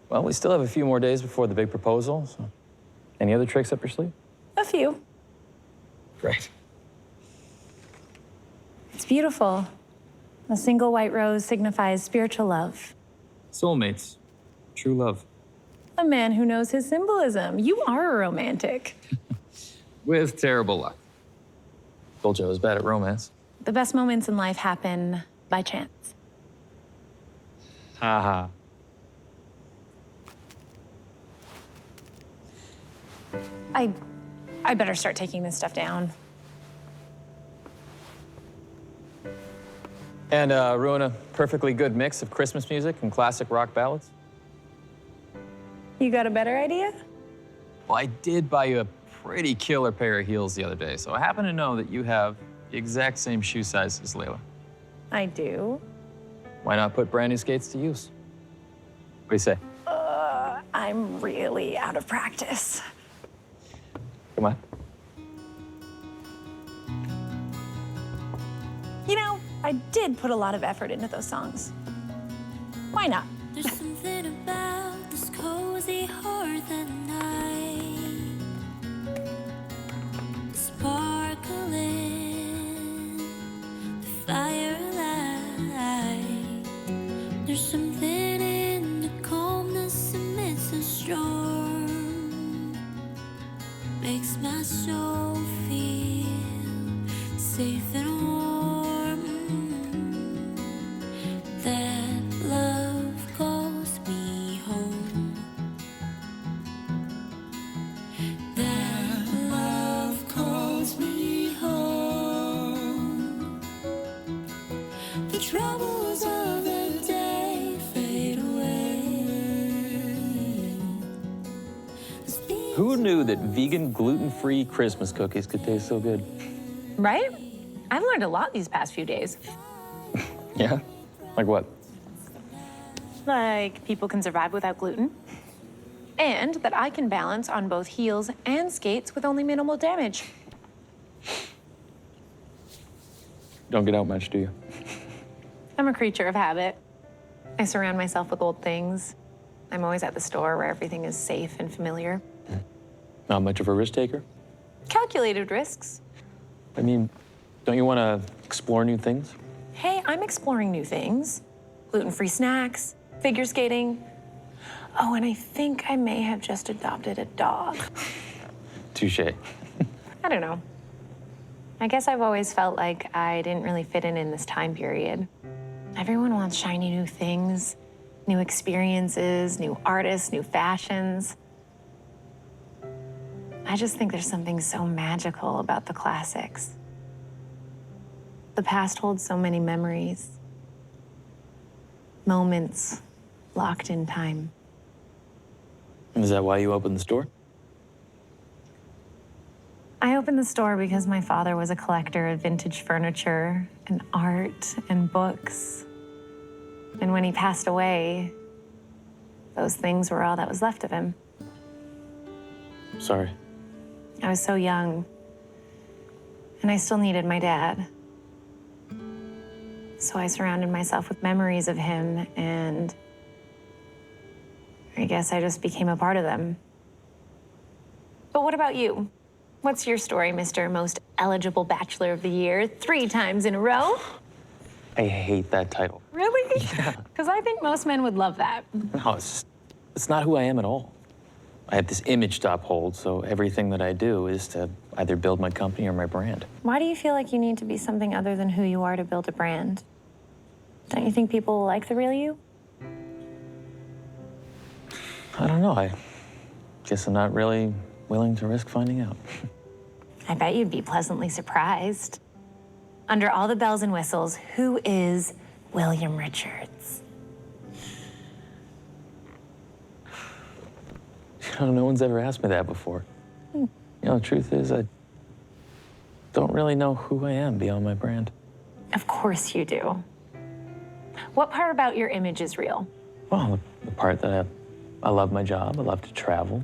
Well, we still have a few more days before the big proposal, so. Any other tricks up your sleeve? A few. Great. It's beautiful. A single white rose signifies spiritual love. Soulmates. True love. A man who knows his symbolism. You are a romantic. With terrible luck. Told you I was bad at romance. The best moments in life happen by chance. Ha ha. I better start taking this stuff down. And ruin a perfectly good mix of Christmas music and classic rock ballads? You got a better idea? Well, I did buy you a pretty killer pair of heels the other day, so I happen to know that you have the exact same shoe size as Layla. I do. Why not put brand new skates to use? What do you say? I'm really out of practice. Come on. You know, I did put a lot of effort into those songs. Why not? There's something about this cozy hearth at night, sparkling, the firelight. There's something in the calmness amidst the storm, makes my soul feel safe and warm. That love calls me home. That love calls me home. The troubles of the day fade away. Who knew that vegan, gluten-free Christmas cookies could taste so good? Right? I've learned a lot these past few days. Yeah? Like what? Like people can survive without gluten. And that I can balance on both heels and skates with only minimal damage. Don't get out much, do you? I'm a creature of habit. I surround myself with old things. I'm always at the store where everything is safe and familiar. Not much of a risk taker? Calculated risks. I mean, don't you want to explore new things? Hey, I'm exploring new things. Gluten-free snacks, figure skating. Oh, and I think I may have just adopted a dog. Touché. I don't know. I guess I've always felt like I didn't really fit in this time period. Everyone wants shiny new things, new experiences, new artists, new fashions. I just think there's something so magical about the classics. The past holds so many memories, moments locked in time. Is that why you opened the store? I opened the store because my father was a collector of vintage furniture and art and books. And when he passed away, those things were all that was left of him. Sorry. I was so young, and I still needed my dad. So I surrounded myself with memories of him, and I guess I just became a part of them. But what about you? What's your story, Mr. Most Eligible Bachelor of the Year 3 times in a row? I hate that title. Really? Yeah. Because I think most men would love that. No, it's not who I am at all. I have this image to uphold, so everything that I do is to either build my company or my brand. Why do you feel like you need to be something other than who you are to build a brand? Don't you think people will like the real you? I don't know. I guess I'm not really willing to risk finding out. I bet you'd be pleasantly surprised. Under all the bells and whistles, who is William Richards? You know, no one's ever asked me that before. You know, the truth is, I don't really know who I am beyond my brand. Of course you do. What part about your image is real? Well, the part that I love my job, I love to travel,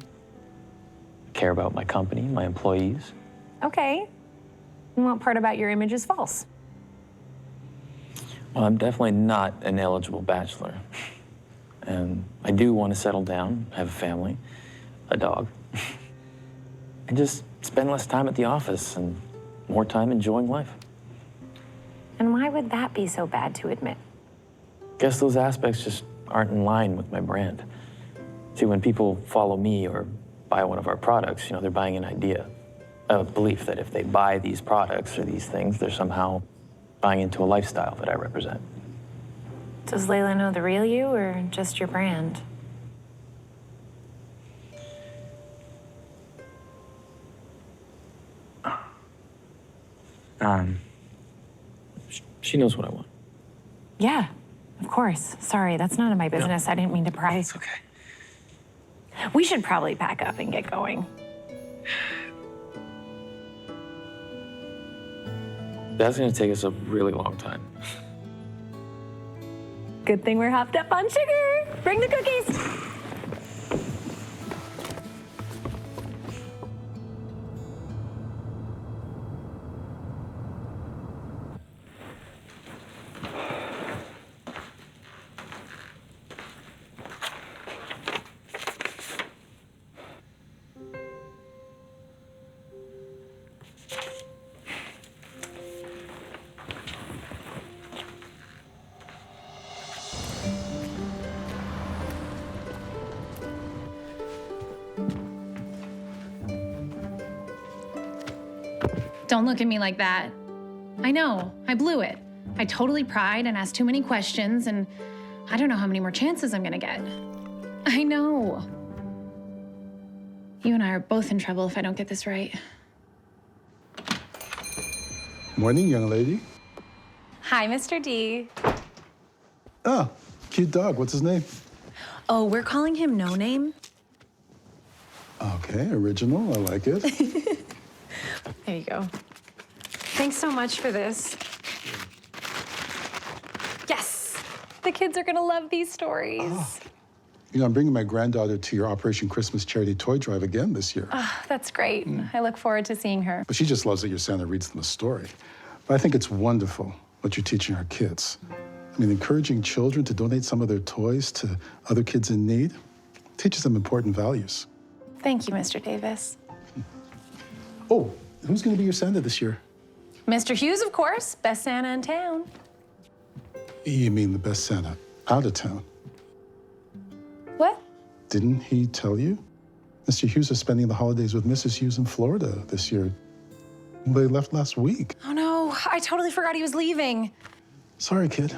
I care about my company, my employees. Okay. And what part about your image is false? Well, I'm definitely not an eligible bachelor. And I do want to settle down, have a family, a dog, and just spend less time at the office and more time enjoying life. And why would that be so bad to admit? Guess those aspects just aren't in line with my brand. See, when people follow me or buy one of our products, you know, they're buying an idea, a belief that if they buy these products or these things, they're somehow buying into a lifestyle that I represent. Does Layla know the real you or just your brand? She knows what I want. Yeah, of course. Sorry, that's none of my business. I didn't mean to pry. It's okay. We should probably pack up and get going. That's gonna take us a really long time. Good thing we're hopped up on sugar. Bring the cookies. Don't look at me like that. I know, I blew it. I totally pried and asked too many questions, and I don't know how many more chances I'm gonna get. I know. You and I are both in trouble if I don't get this right. Morning, young lady. Hi, Mr. D. Ah, cute dog. What's his name? Oh, we're calling him No Name. Okay, original. I like it. There you go. Thanks so much for this. Yes! The kids are gonna love these stories. You know, I'm bringing my granddaughter to your Operation Christmas charity toy drive again this year. That's great. I look forward to seeing her. But she just loves that your Santa reads them a story. But I think it's wonderful what you're teaching our kids. I mean, encouraging children to donate some of their toys to other kids in need teaches them important values. Thank you, Mr. Davis. Oh, who's going to be your Santa this year? Mr. Hughes, of course. Best Santa in town. You mean the best Santa out of town? What? Didn't he tell you? Mr. Hughes is spending the holidays with Mrs. Hughes in Florida this year. They left last week. Oh, no. I totally forgot he was leaving. Sorry, kid.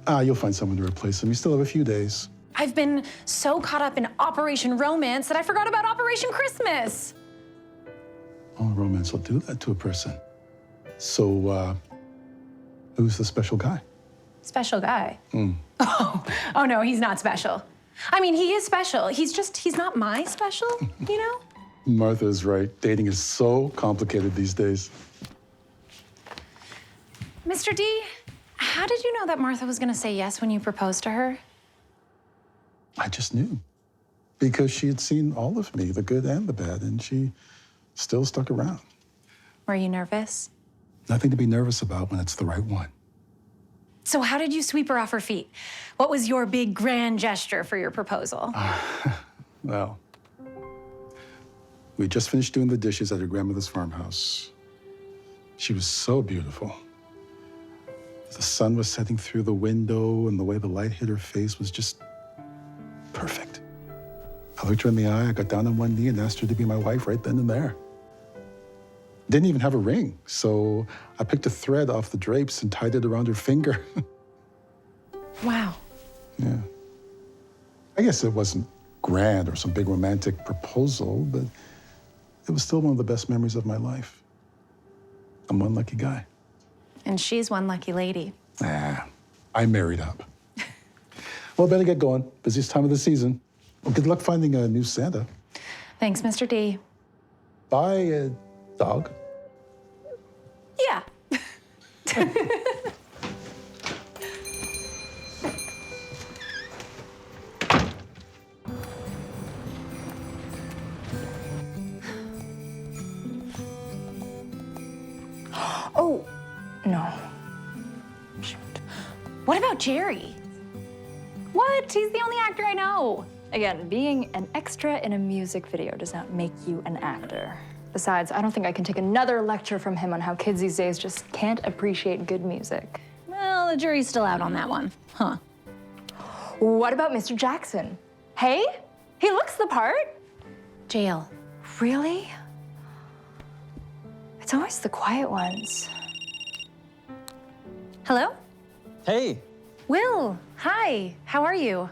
You'll find someone to replace him. You still have a few days. I've been so caught up in Operation Romance that I forgot about Operation Christmas. Oh, romance will do that to a person. So, who's the special guy? Special guy? Oh, no, he's not special. I mean, he is special. He's not my special, you know? Martha's right. Dating is so complicated these days. Mr. D, how did you know that Martha was gonna say yes when you proposed to her? I just knew. Because she had seen all of me, the good and the bad, and she still stuck around. Were you nervous? Nothing to be nervous about when it's the right one. So how did you sweep her off her feet? What was your big grand gesture for your proposal? Well, we just finished doing the dishes at her grandmother's farmhouse. She was so beautiful. The sun was setting through the window, and the way the light hit her face was just perfect. I looked her in the eye, I got down on one knee and asked her to be my wife right then and there. Didn't even have a ring, so I picked a thread off the drapes and tied it around her finger. Wow. Yeah. I guess it wasn't grand or some big romantic proposal, but it was still one of the best memories of my life. I'm one lucky guy. And she's one lucky lady. I married up. Well, I better get going. Busiest time of the season. Well, good luck finding a new Santa. Thanks, Mr. D. Bye, dog. Yeah. Oh, no. Shoot. What about Jerry? What? He's the only actor I know. Again, being an extra in a music video does not make you an actor. Besides, I don't think I can take another lecture from him on how kids these days just can't appreciate good music. Well, the jury's still out on that one. Huh. What about Mr. Jackson? Hey, he looks the part. Jail. Really? It's always the quiet ones. Hello? Hey, Will, hi. How are you?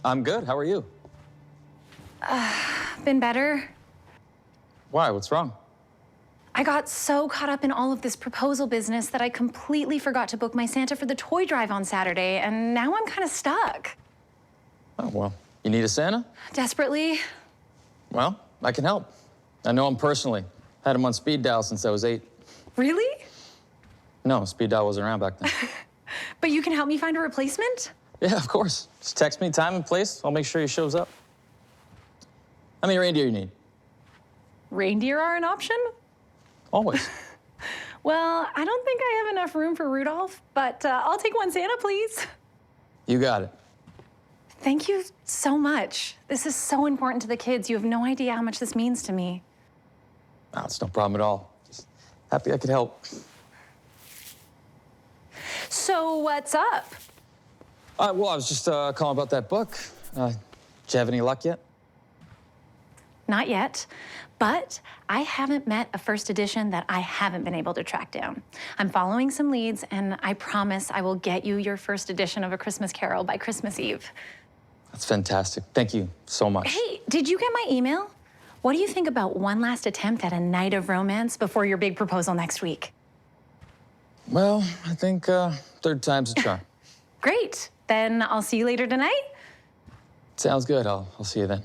I'm good. How are you? Been better. Why? What's wrong? I got so caught up in all of this proposal business that I completely forgot to book my Santa for the toy drive on Saturday, and now I'm kind of stuck. Oh, well, you need a Santa? Desperately. Well, I can help. I know him personally. Had him on speed dial since I was 8. Really? No, speed dial wasn't around back then. But you can help me find a replacement? Yeah, of course. Just text me time and place. I'll make sure he shows up. How many reindeer you need? Reindeer are an option? Always. Well, I don't think I have enough room for Rudolph, but I'll take one Santa, please. You got it. Thank you so much. This is so important to the kids. You have no idea how much this means to me. Oh, it's no problem at all. Just happy I could help. So what's up? Well, I was just calling about that book. Did you have any luck yet? Not yet, but I haven't met a first edition that I haven't been able to track down. I'm following some leads, and I promise I will get you your first edition of A Christmas Carol by Christmas Eve. That's fantastic. Thank you so much. Hey, did you get my email? What do you think about one last attempt at a night of romance before your big proposal next week? Well, I think third time's a charm. Great. Then I'll see you later tonight. Sounds good. I'll see you then.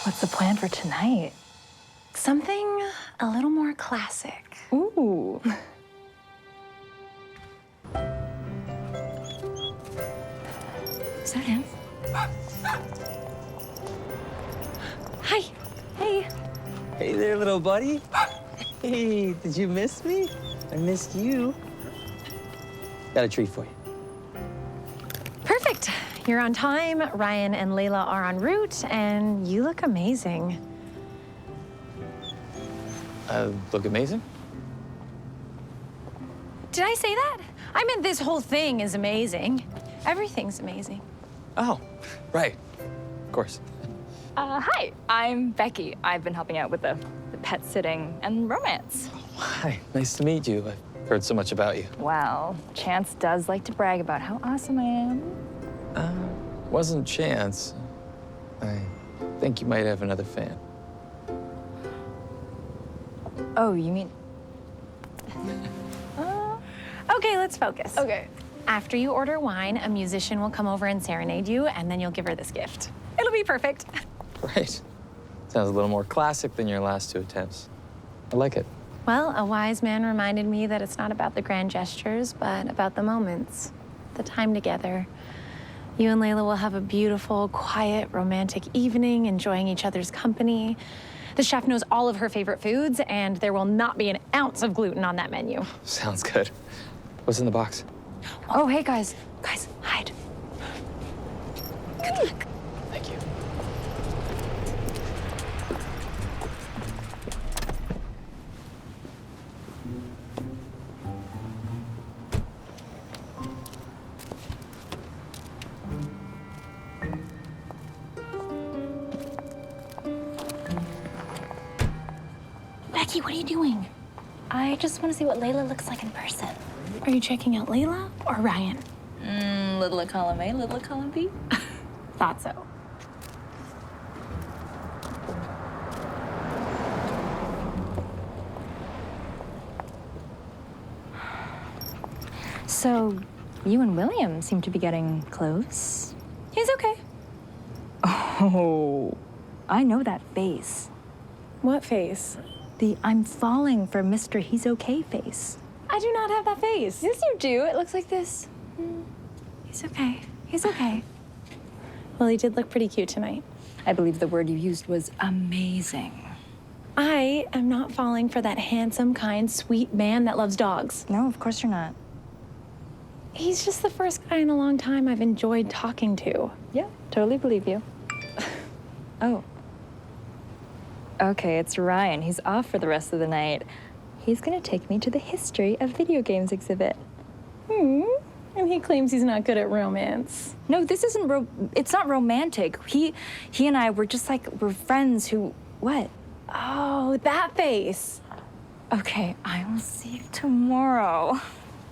What's the plan for tonight? Something a little more classic. Ooh. Is that him? Hi. Hey. Hey there, little buddy. Hey, did you miss me? I missed you. Got a treat for you. Perfect. You're on time. Ryan and Layla are en route, and you look amazing. Look amazing? Did I say that? I meant this whole thing is amazing. Everything's amazing. Oh, right. Of course. Hi, I'm Becky. I've been helping out with the pet sitting and romance. Hi, nice to meet you. I've heard so much about you. Well, Chance does like to brag about how awesome I am. Wasn't Chance. I think you might have another fan. Oh, you mean? Okay, let's focus. Okay. After you order wine, a musician will come over and serenade you, and then you'll give her this gift. It'll be perfect. Great. Sounds a little more classic than your last 2 attempts. I like it. Well, a wise man reminded me that it's not about the grand gestures, but about the moments, the time together. You and Layla will have a beautiful, quiet, romantic evening, enjoying each other's company. The chef knows all of her favorite foods, and there will not be an ounce of gluten on that menu. Sounds good. What's in the box? Oh, hey, guys. Guys, hide. Good luck. Thank you. Becky, what are you doing? I just want to see what Layla looks like in person. Are you checking out Layla or Ryan? Little column A, little column B. Thought so. So, you and William seem to be getting close. He's okay. Oh, I know that face. What face? The I'm falling for Mr. He's okay face. I do not have that face. Yes, you do. It looks like this. He's okay. He's okay. Well, he did look pretty cute tonight. I believe the word you used was amazing. I am not falling for that handsome, kind, sweet man that loves dogs. No, of course you're not. He's just the first guy in a long time I've enjoyed talking to. Yeah, totally believe you. Oh. Okay, it's Ryan. He's off for the rest of the night. He's gonna take me to the History of Video Games exhibit. And he claims he's not good at romance. No, this isn't it's not romantic. He and I were just like, we're friends who, what? Oh, that face. Okay, I will see you tomorrow.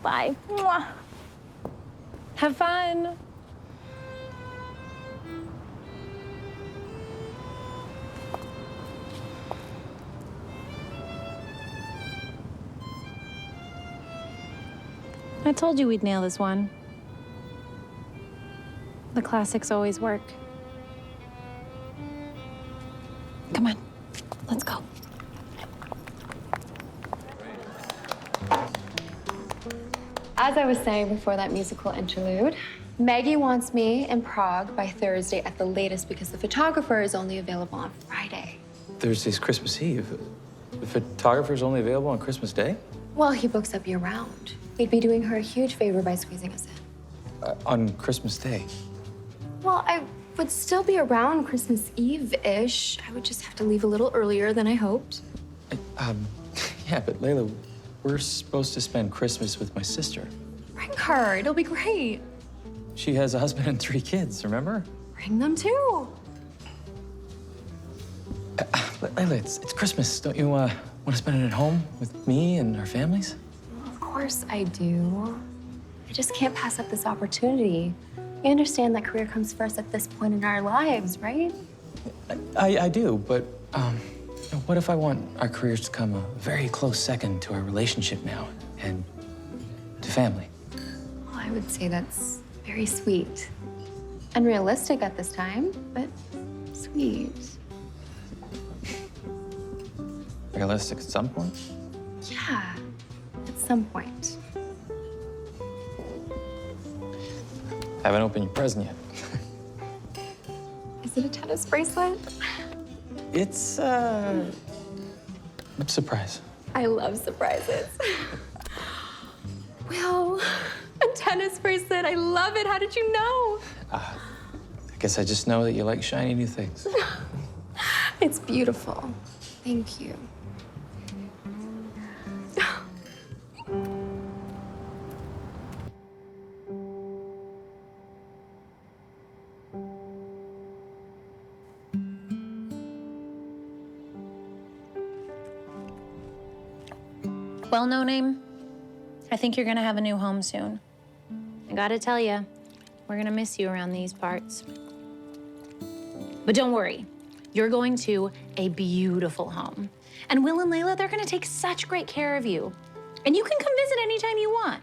Bye. Mwah. Have fun. I told you we'd nail this one. The classics always work. Come on, let's go. As I was saying before that musical interlude, Maggie wants me in Prague by Thursday at the latest because the photographer is only available on Friday. Thursday's Christmas Eve. The photographer's only available on Christmas Day? Well, he books up year-round. We'd be doing her a huge favor by squeezing us in. On Christmas Day? Well, I would still be around Christmas Eve-ish. I would just have to leave a little earlier than I hoped. Yeah, but Layla, we're supposed to spend Christmas with my sister. Bring her, it'll be great. She has a husband and 3 kids, remember? Bring them too. Layla, it's Christmas. Don't you want to spend it at home with me and our families? Of course I do. I just can't pass up this opportunity. You understand that career comes first at this point in our lives, right? I do, but what if I want our careers to come a very close second to our relationship now and to family? Well, I would say that's very sweet. Unrealistic at this time, but sweet. Realistic at some point? Yeah, at some point. Haven't opened your present yet. Is it a tennis bracelet? It's a surprise. I love surprises. Will, a tennis bracelet. I love it. How did you know? I guess I just know that you like shiny new things. It's beautiful. Thank you. Well, No Name, I think you're gonna have a new home soon. I gotta tell you, we're gonna miss you around these parts. But don't worry, you're going to a beautiful home. And Will and Layla, they're gonna take such great care of you. And you can come visit anytime you want.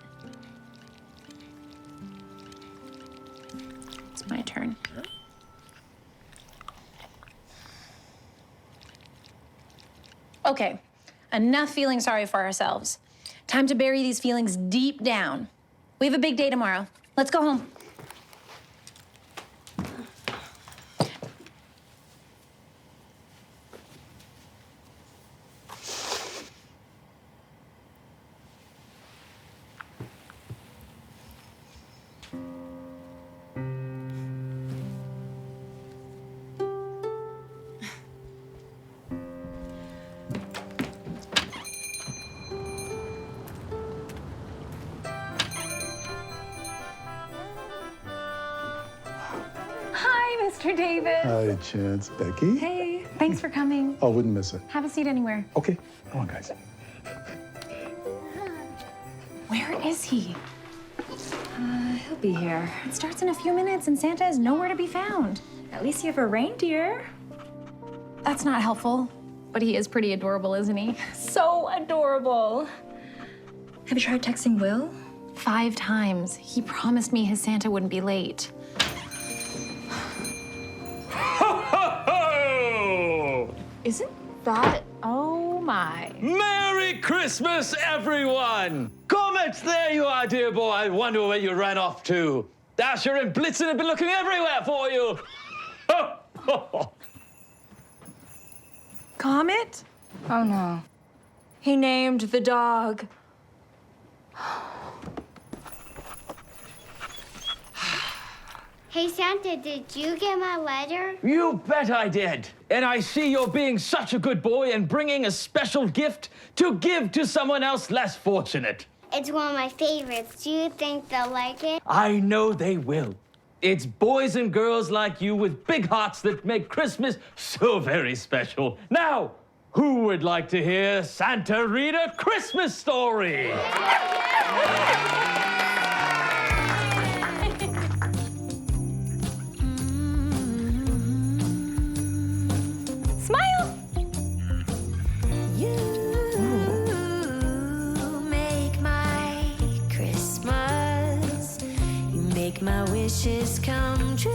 It's my turn. Okay, enough feeling sorry for ourselves. Time to bury these feelings deep down. We have a big day tomorrow. Let's go home. Hi, Mr. David. Hi, Chance. Becky? Hey, thanks for coming. Oh, wouldn't miss it. Have a seat anywhere. Okay, come on, guys. Where is he? He'll be here. It starts in a few minutes and Santa is nowhere to be found. At least you have a reindeer. That's not helpful, but he is pretty adorable, isn't he? So adorable. Have you tried texting Will? 5 times. He promised me his Santa wouldn't be late. Isn't that... Oh, my. Merry Christmas, everyone! Comet, there you are, dear boy. I wonder where you ran off to. Dasher and Blitzen have been looking everywhere for you. Comet? Oh, no. He named the dog. Hey, Santa, did you get my letter? You bet I did. And I see you're being such a good boy and bringing a special gift to give to someone else less fortunate. It's one of my favorites. Do you think they'll like it? I know they will. It's boys and girls like you with big hearts that make Christmas so very special. Now, who would like to hear Santa read a Christmas story? Smile! You make my Christmas make my wishes come true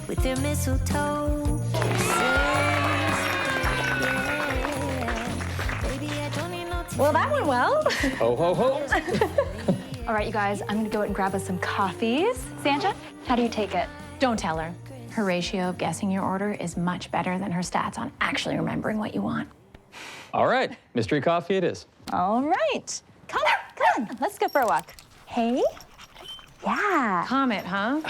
with your mistletoe kisses. Baby, I don't need no Well, that went well. Ho, ho, ho. All right, you guys, I'm gonna go out and grab us some coffees. Santa, how do you take it? Don't tell her. Her ratio of guessing your order is much better than her stats on actually remembering what you want. All right, mystery coffee it is. All right. Come on, let's go for a walk. Hey? Yeah. Comet, huh?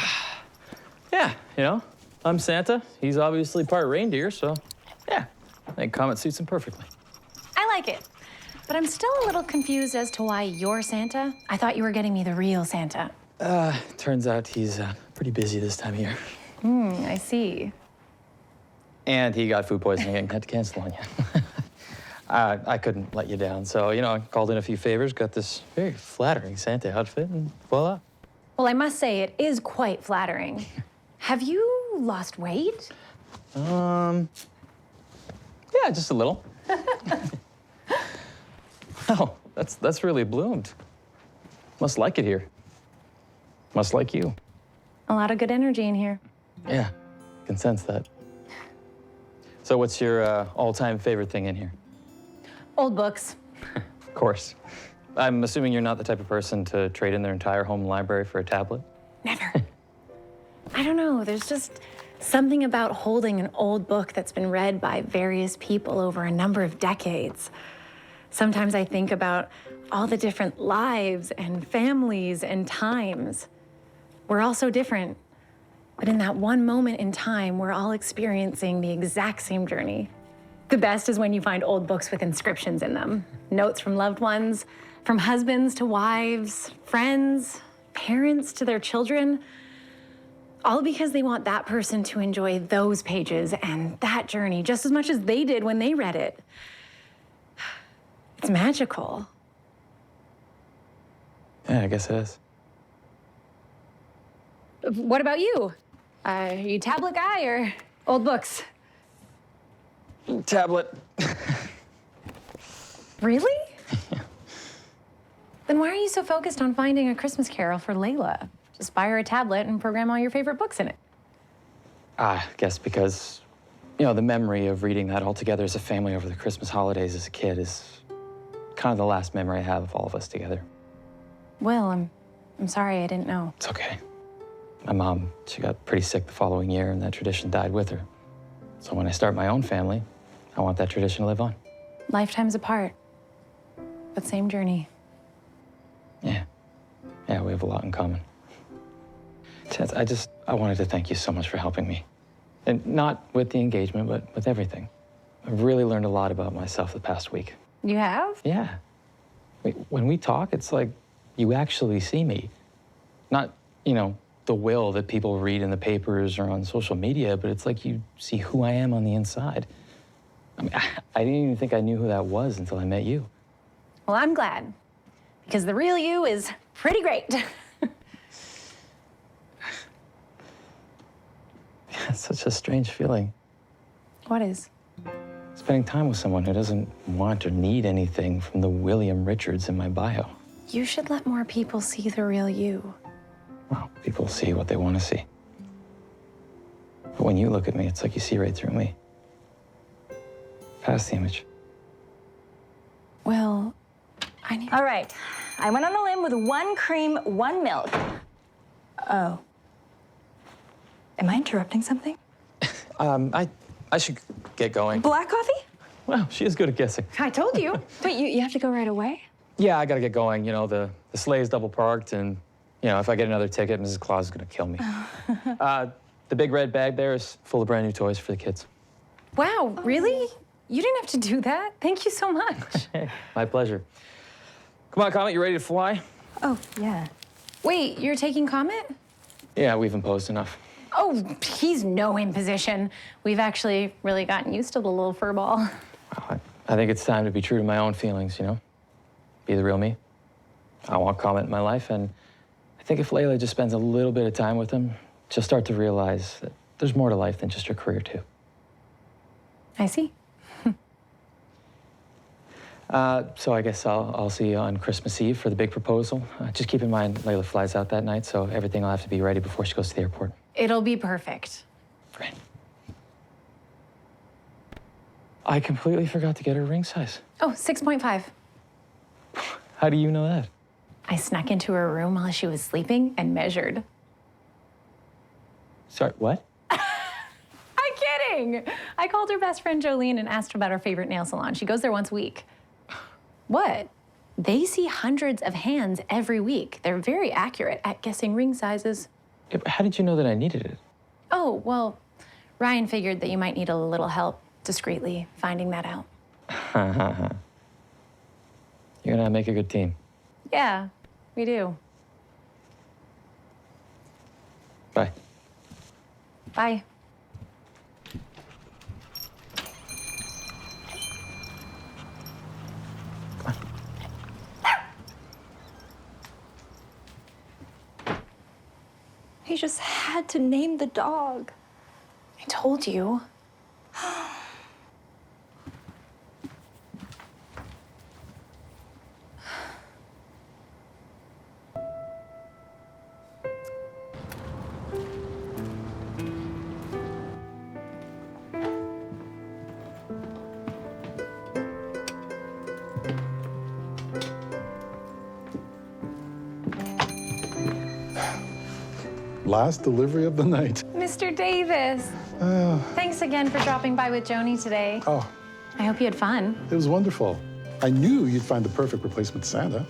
Yeah, you know, I'm Santa. He's obviously part reindeer, so yeah, I think Comet suits him perfectly. I like it. But I'm still a little confused as to why you're Santa. I thought you were getting me the real Santa. Turns out he's pretty busy this time of year. I see. And he got food poisoning and had to cancel on you. I couldn't let you down, so, you know, I called in a few favors, got this very flattering Santa outfit, and voila. Well, I must say, it is quite flattering. Have you lost weight? Yeah, just a little. Oh, that's really bloomed. Must like it here. Must like you. A lot of good energy in here. Yeah, can sense that. So what's your all-time favorite thing in here? Old books. Of course. I'm assuming you're not the type of person to trade in their entire home library for a tablet? Never. I don't know, there's just something about holding an old book that's been read by various people over a number of decades. Sometimes I think about all the different lives and families and times. We're all so different, but in that one moment in time, we're all experiencing the exact same journey. The best is when you find old books with inscriptions in them. Notes from loved ones, from husbands to wives, friends, parents to their children, all because they want that person to enjoy those pages and that journey just as much as they did when they read it. It's magical. Yeah, I guess it is. What about you? Are you a tablet guy or old books? Tablet. Really? Then why are you so focused on finding a Christmas Carol for Layla? Just buy her a tablet and program all your favorite books in it. I guess because, you know, the memory of reading that all together as a family over the Christmas holidays as a kid is kind of the last memory I have of all of us together. Will, I'm sorry I didn't know. It's okay. My mom, she got pretty sick the following year, and that tradition died with her. So when I start my own family, I want that tradition to live on. Lifetimes apart, but same journey. Yeah. Yeah, we have a lot in common. Chance, I wanted to thank you so much for helping me. And not with the engagement, but with everything. I've really learned a lot about myself the past week. You have? Yeah. When we talk, it's like you actually see me. Not, you know, the Will that people read in the papers or on social media, but it's like you see who I am on the inside. I mean, I didn't even think I knew who that was until I met you. Well, I'm glad, because the real you is pretty great. It's such a strange feeling. What is? Spending time with someone who doesn't want or need anything from the William Richards in my bio. You should let more people see the real you. Well, people see what they want to see. But when you look at me, it's like you see right through me. Past the image. Well, I need... All right, I went on a limb with 1 cream, 1 milk. Oh. Am I interrupting something? I should get going. Black coffee? Well, she is good at guessing. I told you. Wait, you have to go right away? Yeah, I gotta get going. You know, the sleigh is double parked, and, you know, if I get another ticket, Mrs. Claus is gonna kill me. The big red bag there is full of brand new toys for the kids. Wow, really? You didn't have to do that. Thank you so much. My pleasure. Come on, Comet, you ready to fly? Oh, yeah. Wait, you're taking Comet? Yeah, we've imposed enough. Oh, he's no imposition. We've actually really gotten used to the little fur ball. I think it's time to be true to my own feelings, you know? Be the real me. I want Comet in my life, and I think if Layla just spends a little bit of time with him, she'll start to realize that there's more to life than just her career, too. I see. So I guess I'll see you on Christmas Eve for the big proposal. Just keep in mind, Layla flies out that night, so everything will have to be ready before she goes to the airport. It'll be perfect. Great. I completely forgot to get her ring size. Oh, 6.5. How do you know that? I snuck into her room while she was sleeping and measured. Sorry, what? I'm kidding. I called her best friend Jolene and asked her about her favorite nail salon. She goes there once a week. What? They see hundreds of hands every week. They're very accurate at guessing ring sizes. Yeah, but how did you know that I needed it? Oh, well, Ryan figured that you might need a little help discreetly finding that out. You're gonna make a good team. Yeah, we do. Bye. Bye. He just had to name the dog. I told you. Last delivery of the night. Mr. Davis. Thanks again for dropping by with Joni today. Oh, I hope you had fun. it was wonderful. I knew you'd find the perfect replacement Santa.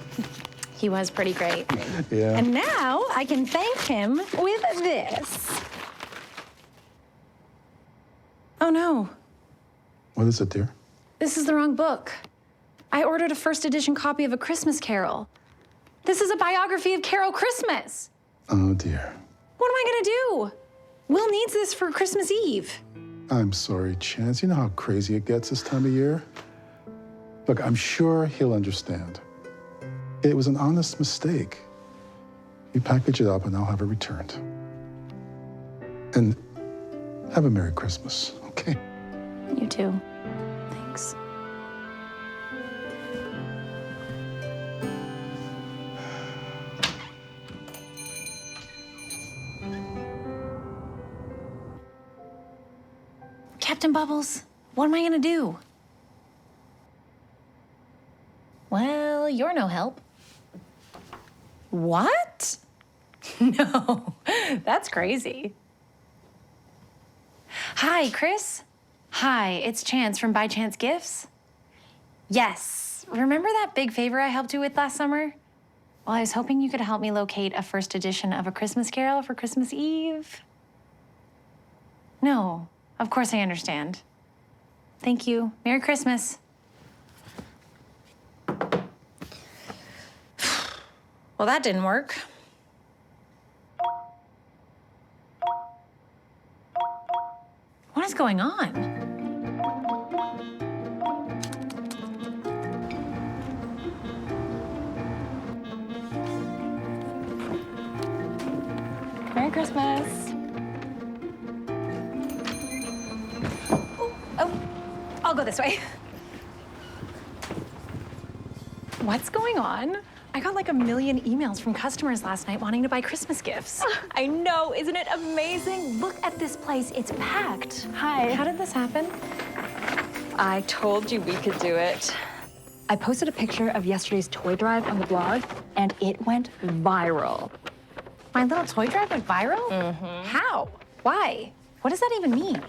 He was pretty great. Yeah. And now I can thank him with this. Oh no, What is it, dear? this is the wrong book. I ordered a first edition copy of A Christmas Carol. This is a biography of Carol Christmas. Oh, dear. What am I gonna do? Will needs this for Christmas Eve. I'm sorry, Chance. You know how crazy it gets this time of year? Look, I'm sure he'll understand. It was an honest mistake. You package it up and I'll have it returned. And have a Merry Christmas, okay? You too. Thanks. Captain Bubbles, what am I gonna do? Well, you're no help. What? No, that's crazy. Hi, Chris. Hi, it's Chance from By Chance Gifts. Yes, remember that big favor I helped you with last summer? Well, I was hoping you could help me locate a first edition of A Christmas Carol for Christmas Eve. No, of course I understand. Thank you. Merry Christmas. Well, that didn't work. What is going on? Merry Christmas. Oh, I'll go this way. What's going on? I got like 1 million emails from customers last night wanting to buy Christmas gifts. I know, isn't it amazing? Look at this place, it's packed. Hi. How did this happen? I told you we could do it. I posted a picture of yesterday's toy drive on the blog, and it went viral. My little toy drive went viral? Mm-hmm. How? Why? What does that even mean?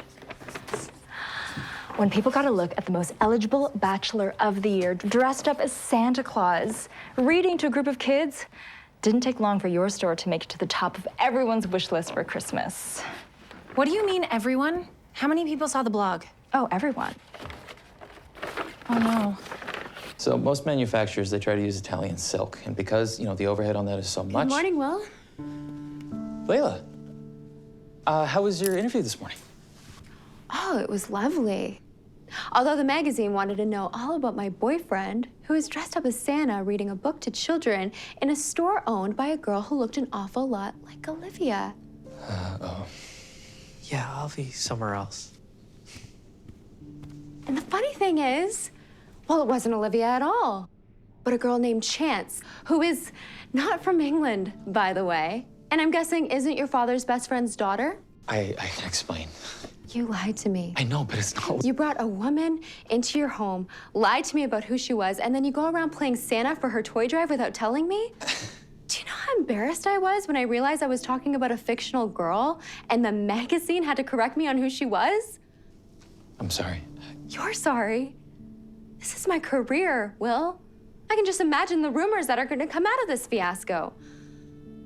When people got a look at the most eligible bachelor of the year, dressed up as Santa Claus, reading to a group of kids, didn't take long for your store to make it to the top of everyone's wish list for Christmas. What do you mean, everyone? How many people saw the blog? Oh, everyone. Oh, no. So most manufacturers, they try to use Italian silk. And because, the overhead on that is so much. Good morning, Will. Layla, how was your interview this morning? Oh, it was lovely. Although the magazine wanted to know all about my boyfriend, who was dressed up as Santa reading a book to children in a store owned by a girl who looked an awful lot like Olivia. Oh. Yeah, I'll be somewhere else. And the funny thing is, Well, it wasn't Olivia at all, but a girl named Chance, who is not from England, by the way. And I'm guessing isn't your father's best friend's daughter? I can explain. You lied to me. I know, but it's not. You brought a woman into your home, lied to me about who she was, and then you go around playing Santa for her toy drive without telling me? Do you know how embarrassed I was when I realized I was talking about a fictional girl and the magazine had to correct me on who she was? I'm sorry. You're sorry. This is my career, Will. I can just imagine the rumors that are going to come out of this fiasco.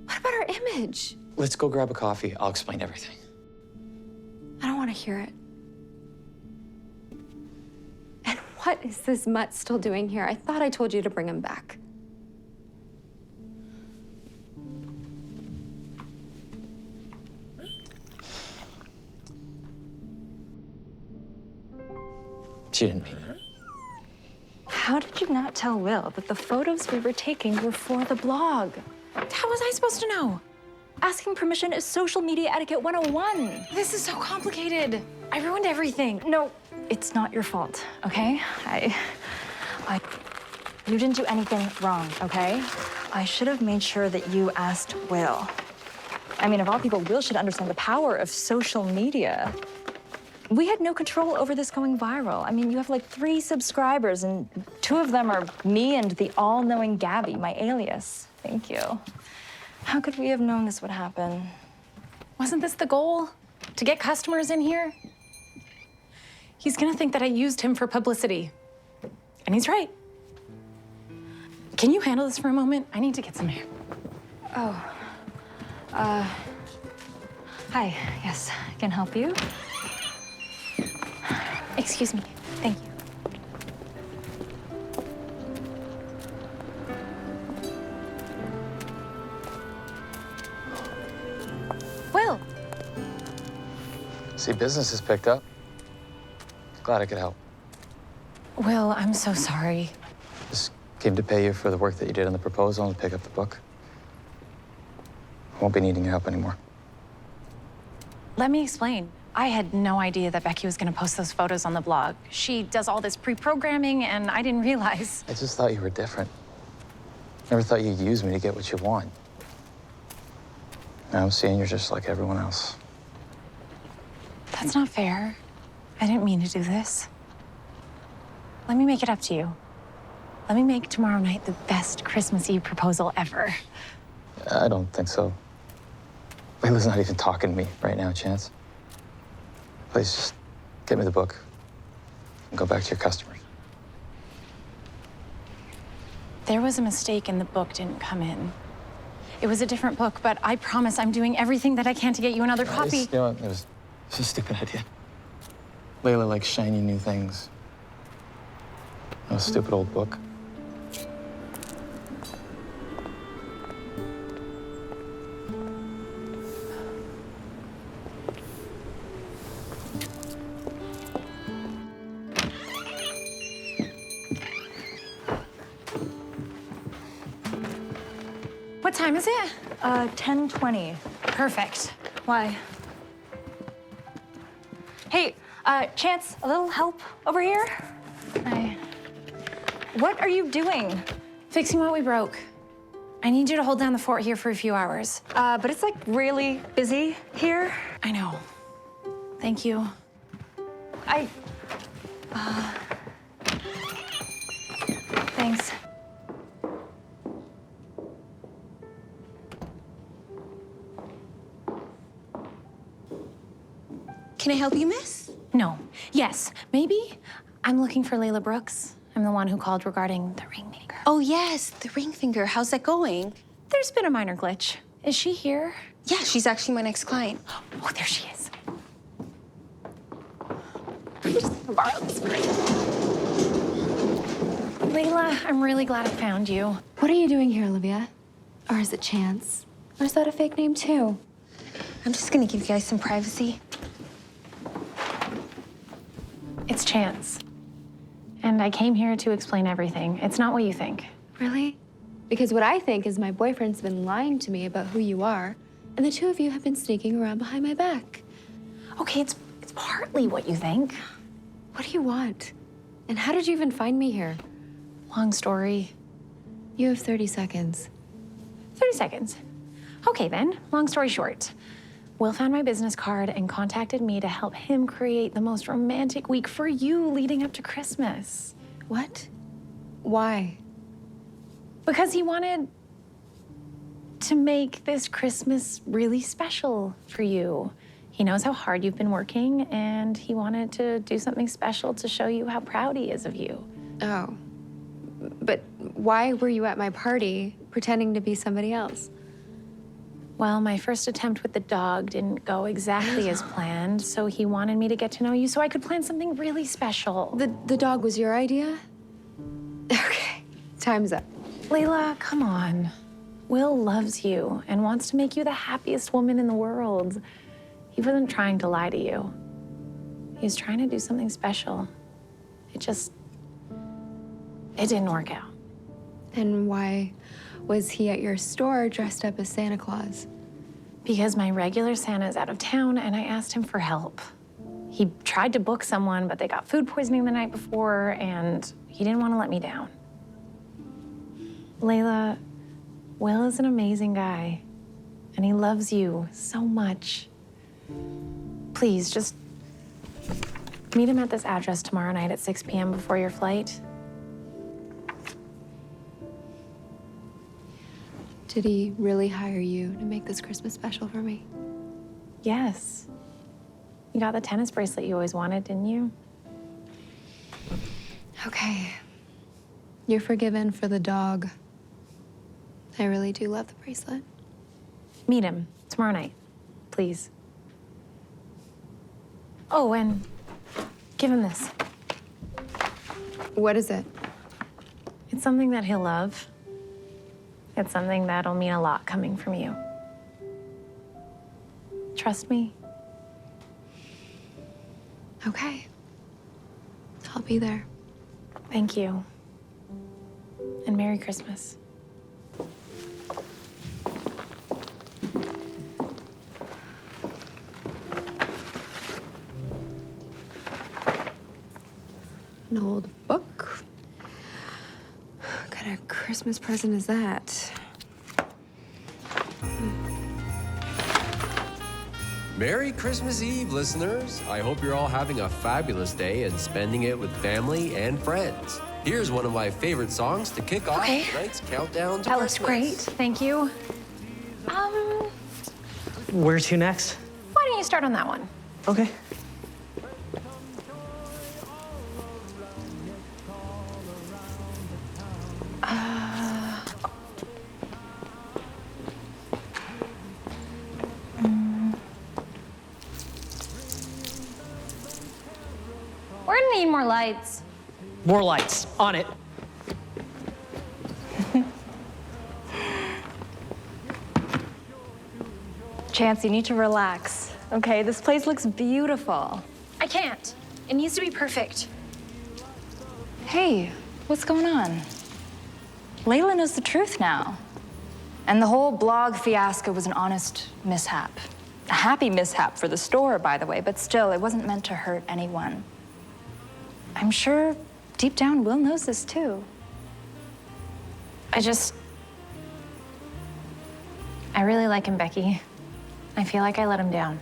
What about our image? Let's go grab a coffee. I'll explain everything. I don't want to hear it. And what is this mutt still doing here? I thought I told you to bring him back. She didn't mean it. How did you not tell Will that the photos we were taking were for the blog? How was I supposed to know? Asking permission is social media etiquette 101. This is so complicated. I ruined everything. No, it's not your fault, okay? You didn't do anything wrong, okay? I should have made sure that you asked Will. I mean, of all people, Will should understand the power of social media. We had no control over this going viral. I mean, you have like 3 subscribers, and 2 of them are me and the all-knowing Gabby, my alias. Thank you. How could we have known this would happen? Wasn't this the goal? To get customers in here? He's gonna think that I used him for publicity. And he's right. Can you handle this for a moment? I need to get some air. Oh. Hi, yes, I can help you. Excuse me, thank you. Will. See, business has picked up. Glad I could help. Will, I'm so sorry. Just came to pay you for the work that you did on the proposal and pick up the book. I won't be needing your help anymore. Let me explain. I had no idea that Becky was going to post those photos on the blog. She does all this pre-programming, and I didn't realize. I just thought you were different. Never thought you'd use me to get what you want. Now I'm seeing you're just like everyone else. That's not fair. I didn't mean to do this. Let me make it up to you. Let me make tomorrow night the best Christmas Eve proposal ever. I don't think so. Layla's not even talking to me right now, Chance. Please just get me the book and go back to your customers. There was a mistake and the book didn't come in. It was a different book, but I promise I'm doing everything that I can to get you another copy. You know what? It was a stupid idea. Layla likes shiny new things. No stupid old book. What time is it? 10:20. Perfect. Why? Hey, Chance, a little help over here? What are you doing? Fixing what we broke. I need you to hold down the fort here for a few hours. But it's like really busy here. I know. Thank you. Thanks. Can I help you, miss? No. Yes, maybe. I'm looking for Layla Brooks. I'm the one who called regarding the ring finger. Oh, yes, the ring finger. How's that going? There's been a minor glitch. Is she here? Yeah, she's actually my next client. Oh, there she is. I'm just gonna borrow this ring. Layla, I'm really glad I found you. What are you doing here, Olivia? Or is it Chance? Or is that a fake name, too? I'm just gonna give you guys some privacy. It's Chance. And I came here to explain everything. It's not what you think. Really? Because what I think is my boyfriend's been lying to me about who you are, and the 2 of you have been sneaking around behind my back. Okay, it's partly what you think. What do you want? And how did you even find me here? Long story. You have 30 seconds. 30 seconds. Okay then, long story short. Will found my business card and contacted me to help him create the most romantic week for you leading up to Christmas. What? Why? Because he wanted to make this Christmas really special for you. He knows how hard you've been working, and he wanted to do something special to show you how proud he is of you. Oh. But why were you at my party pretending to be somebody else? Well, my first attempt with the dog didn't go exactly as planned, so he wanted me to get to know you so I could plan something really special. The dog was your idea? Okay, time's up. Layla, come on. Will loves you and wants to make you the happiest woman in the world. He wasn't trying to lie to you. He was trying to do something special. It didn't work out. And why was he at your store dressed up as Santa Claus? Because my regular Santa's out of town and I asked him for help. He tried to book someone, but they got food poisoning the night before and he didn't want to let me down. Layla, Will is an amazing guy and he loves you so much. Please, just meet him at this address tomorrow night at 6 p.m. before your flight. Did he really hire you to make this Christmas special for me? Yes. You got the tennis bracelet you always wanted, didn't you? Okay. You're forgiven for the dog. I really do love the bracelet. Meet him tomorrow night, please. Oh, and give him this. What is it? It's something that he'll love. It's something that'll mean a lot coming from you. Trust me. Okay. I'll be there. Thank you. And Merry Christmas. An old book. What kind of Christmas present is that? Merry Christmas Eve, listeners. I hope you're all having a fabulous day and spending it with family and friends. Here's one of my favorite songs to kick off tonight's countdown to That looks great. Thank you. Where to next? Why don't you start on that one? Okay. We're gonna need more lights. More lights. On it. Chance, you need to relax, okay? This place looks beautiful. I can't. It needs to be perfect. Hey, what's going on? Layla knows the truth now. And the whole blog fiasco was an honest mishap. A happy mishap for the store, by the way, but still, it wasn't meant to hurt anyone. I'm sure deep down Will knows this too. I really like him, Becky. I feel like I let him down.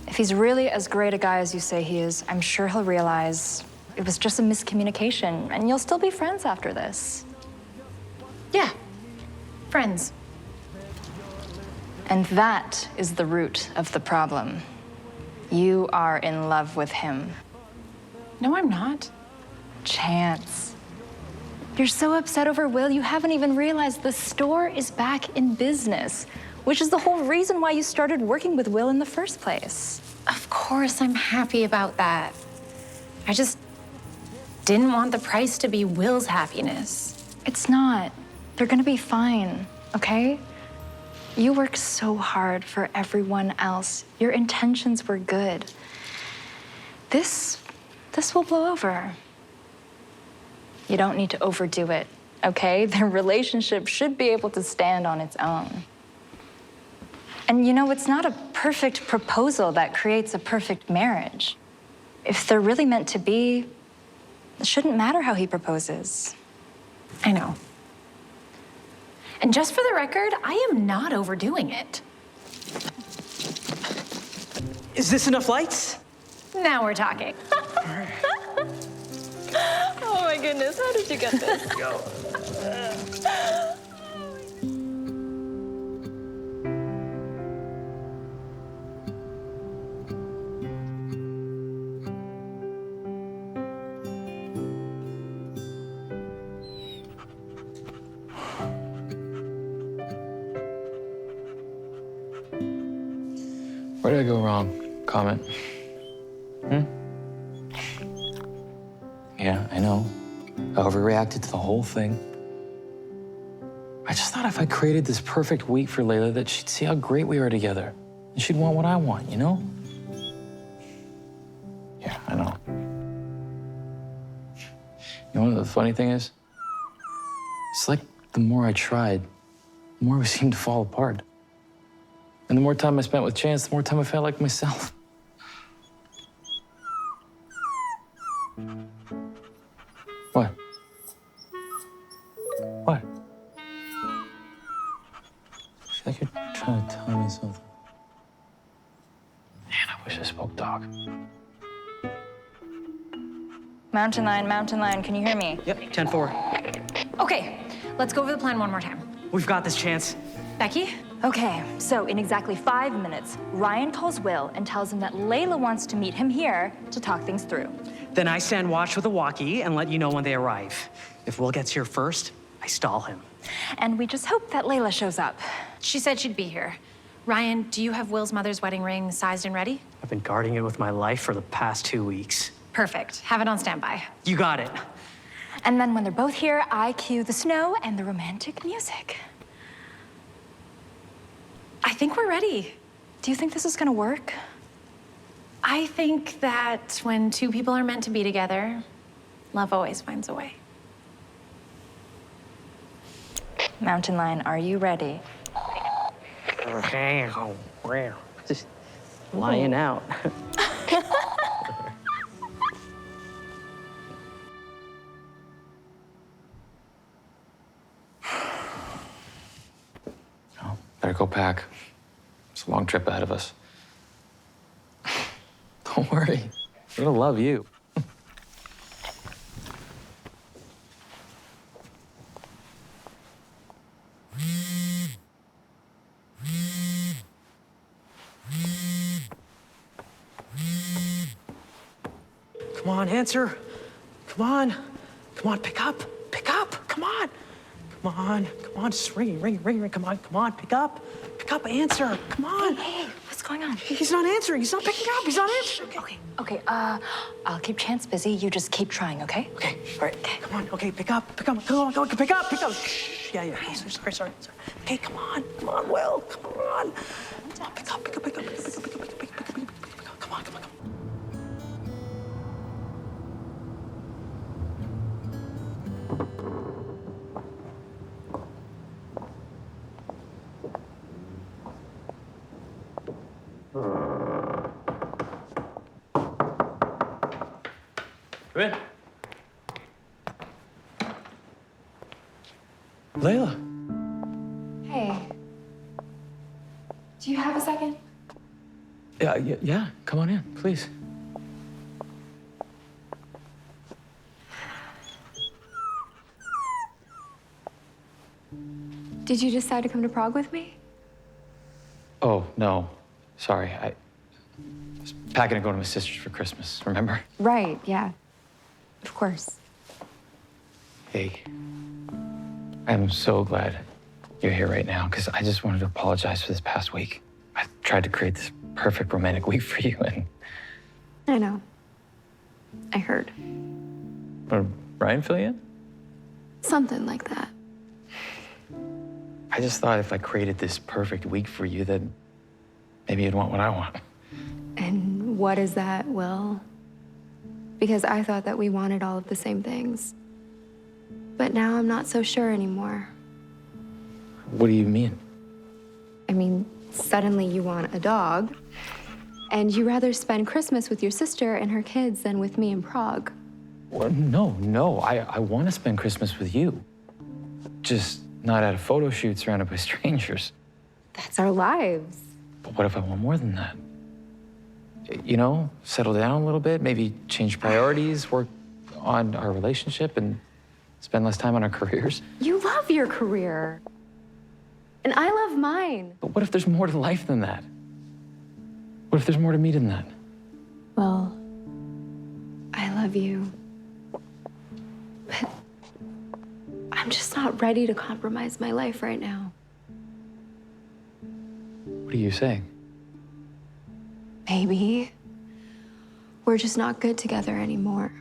If he's really as great a guy as you say he is, I'm sure he'll realize it was just a miscommunication, and you'll still be friends after this. Yeah, friends. And that is the root of the problem. You are in love with him. No, I'm not. Chance. You're so upset over Will, you haven't even realized the store is back in business, which is the whole reason why you started working with Will in the first place. Of course I'm happy about that. I just didn't want the price to be Will's happiness. It's not. They're gonna be fine, okay? You worked so hard for everyone else. Your intentions were good. This will blow over. You don't need to overdo it, okay? Their relationship should be able to stand on its own. And you know, it's not a perfect proposal that creates a perfect marriage. If they're really meant to be, It shouldn't matter how he proposes. I know. And just for the record, I am not overdoing it. Is this enough lights? Now we're talking. Oh my goodness, how did you get this? Go. Where did I go wrong? Comment. Yeah, I know. I overreacted to the whole thing. I just thought if I created this perfect week for Layla that she'd see how great we are together. And she'd want what I want, you know? Yeah, I know. You know what the funny thing is? It's like the more I tried, the more we seemed to fall apart. And the more time I spent with Chance, the more time I felt like myself. What? What? I feel like you're trying to tell me something. Man, I wish I spoke dog. Mountain Lion, can you hear me? Yep, 10-4. Okay, let's go over the plan one more time. We've got this, Chance. Becky? Okay, so in exactly 5 minutes, Ryan calls Will and tells him that Layla wants to meet him here to talk things through. Then I stand watch with a walkie and let you know when they arrive. If Will gets here first, I stall him. And we just hope that Layla shows up. She said she'd be here. Ryan, do you have Will's mother's wedding ring sized and ready? I've been guarding it with my life for the past 2 weeks. Perfect. Have it on standby. You got it. And then when they're both here, I cue the snow and the romantic music. I think we're ready. Do you think this is gonna work? I think that when two people are meant to be together, love always finds a way. Mountain Lion, are you ready? Just lying out. Better go pack. It's a long trip ahead of us. Don't worry. It'll love you. Come on, answer. Come on. Come on, pick up. Pick up. Come on. Come on. Come on. Just ring. Come on. Pick up. Pick up. Answer. Come on. Hey, what's going on? He's not answering. He's not picking up. He's not answering. Okay, I'll keep Chance busy. You just keep trying, okay? Okay. All right. Okay. Come on. Okay. Pick up. Come on. Pick up. Shh. Yeah. Sorry. Okay. Come on, Will. Come on. Pick up. Come on. Come in. Layla. Hey. Do you have a second? Yeah. Come on in, please. Did you decide to come to Prague with me? Oh, no. Sorry. I was packing to go to my sister's for Christmas, remember? Right, yeah. Of course. Hey, I'm so glad you're here right now because I just wanted to apologize for this past week. I tried to create this perfect romantic week for you and... I know. I heard. Did Ryan fill you in? Something like that. I just thought if I created this perfect week for you, then maybe you'd want what I want. And what is that, Will? Because I thought that we wanted all of the same things. But now I'm not so sure anymore. What do you mean? I mean, suddenly you want a dog, and you rather spend Christmas with your sister and her kids than with me in Prague. Well, no. I want to spend Christmas with you. Just not at a photo shoot surrounded by strangers. That's our lives. But what if I want more than that? You know, settle down a little bit, maybe change priorities, work on our relationship, and spend less time on our careers. You love your career. And I love mine. But what if there's more to life than that? What if there's more to me than that? Well, I love you. But I'm just not ready to compromise my life right now. What are you saying? Maybe we're just not good together anymore.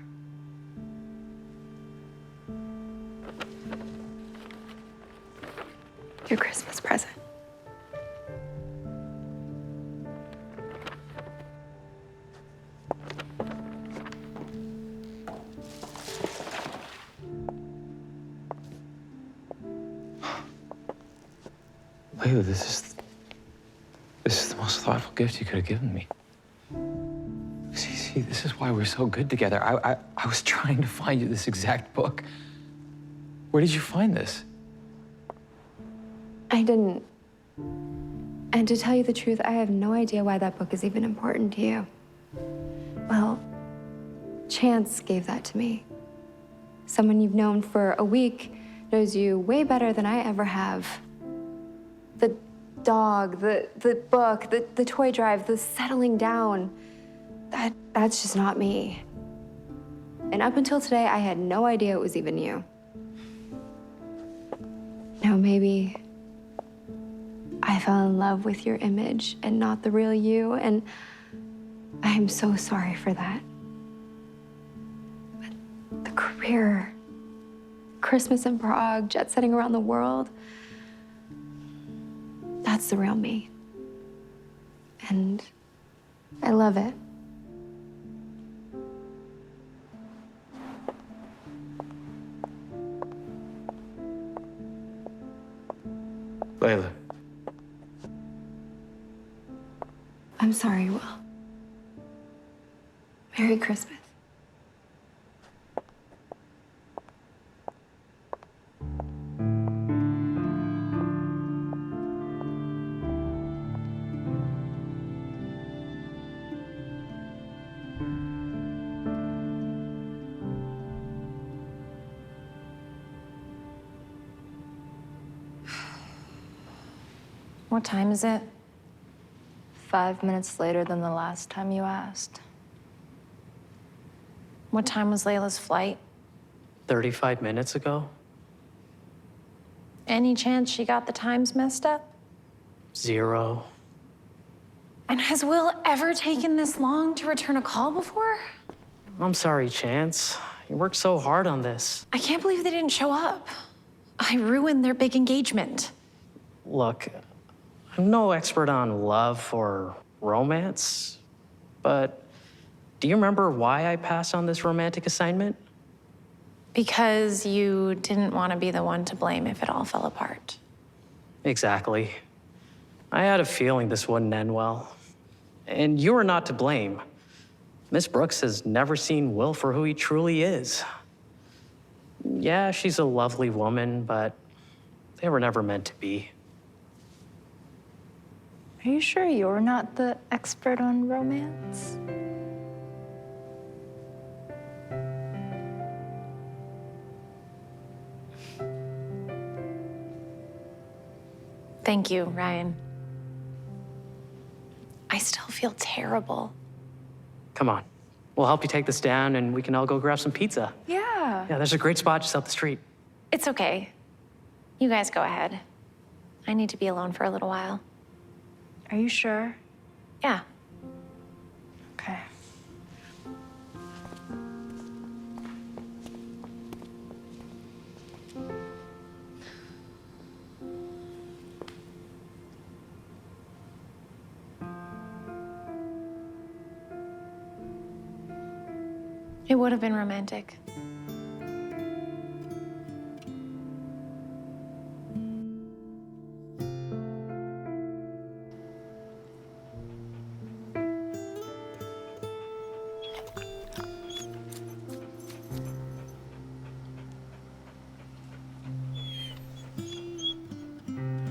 Your Christmas present. Layla, this is the most thoughtful gift you could have given me. See, this is why we're so good together. I was trying to find you this exact book. Where did you find this? I didn't. And to tell you the truth, I have no idea why that book is even important to you. Well, Chance gave that to me. Someone you've known for a week knows you way better than I ever have. The dog, the book, the toy drive, the settling down, that's just not me. And up until today, I had no idea it was even you. Now maybe I fell in love with your image and not the real you, and I'm so sorry for that. But the career, Christmas in Prague, jet setting around the world, that's the real me. And I love it. Layla. I'm sorry, Will. Merry Christmas. What time is it? 5 minutes later than the last time you asked. What time was Layla's flight? 35 minutes ago? Any chance she got the times messed up? 0. And has Will ever taken this long to return a call before? I'm sorry, Chance. You worked so hard on this. I can't believe they didn't show up. I ruined their big engagement. Look, I'm no expert on love or romance, but do you remember why I passed on this romantic assignment? Because you didn't want to be the one to blame if it all fell apart. Exactly. I had a feeling this wouldn't end well. And you are not to blame. Miss Brooks has never seen Will for who he truly is. Yeah, she's a lovely woman, but they were never meant to be. Are you sure you're not the expert on romance? Thank you, Ryan. I still feel terrible. Come on. We'll help you take this down and we can all go grab some pizza. Yeah. Yeah, there's a great spot just up the street. It's okay. You guys go ahead. I need to be alone for a little while. Are you sure? Yeah. Okay. It would have been romantic.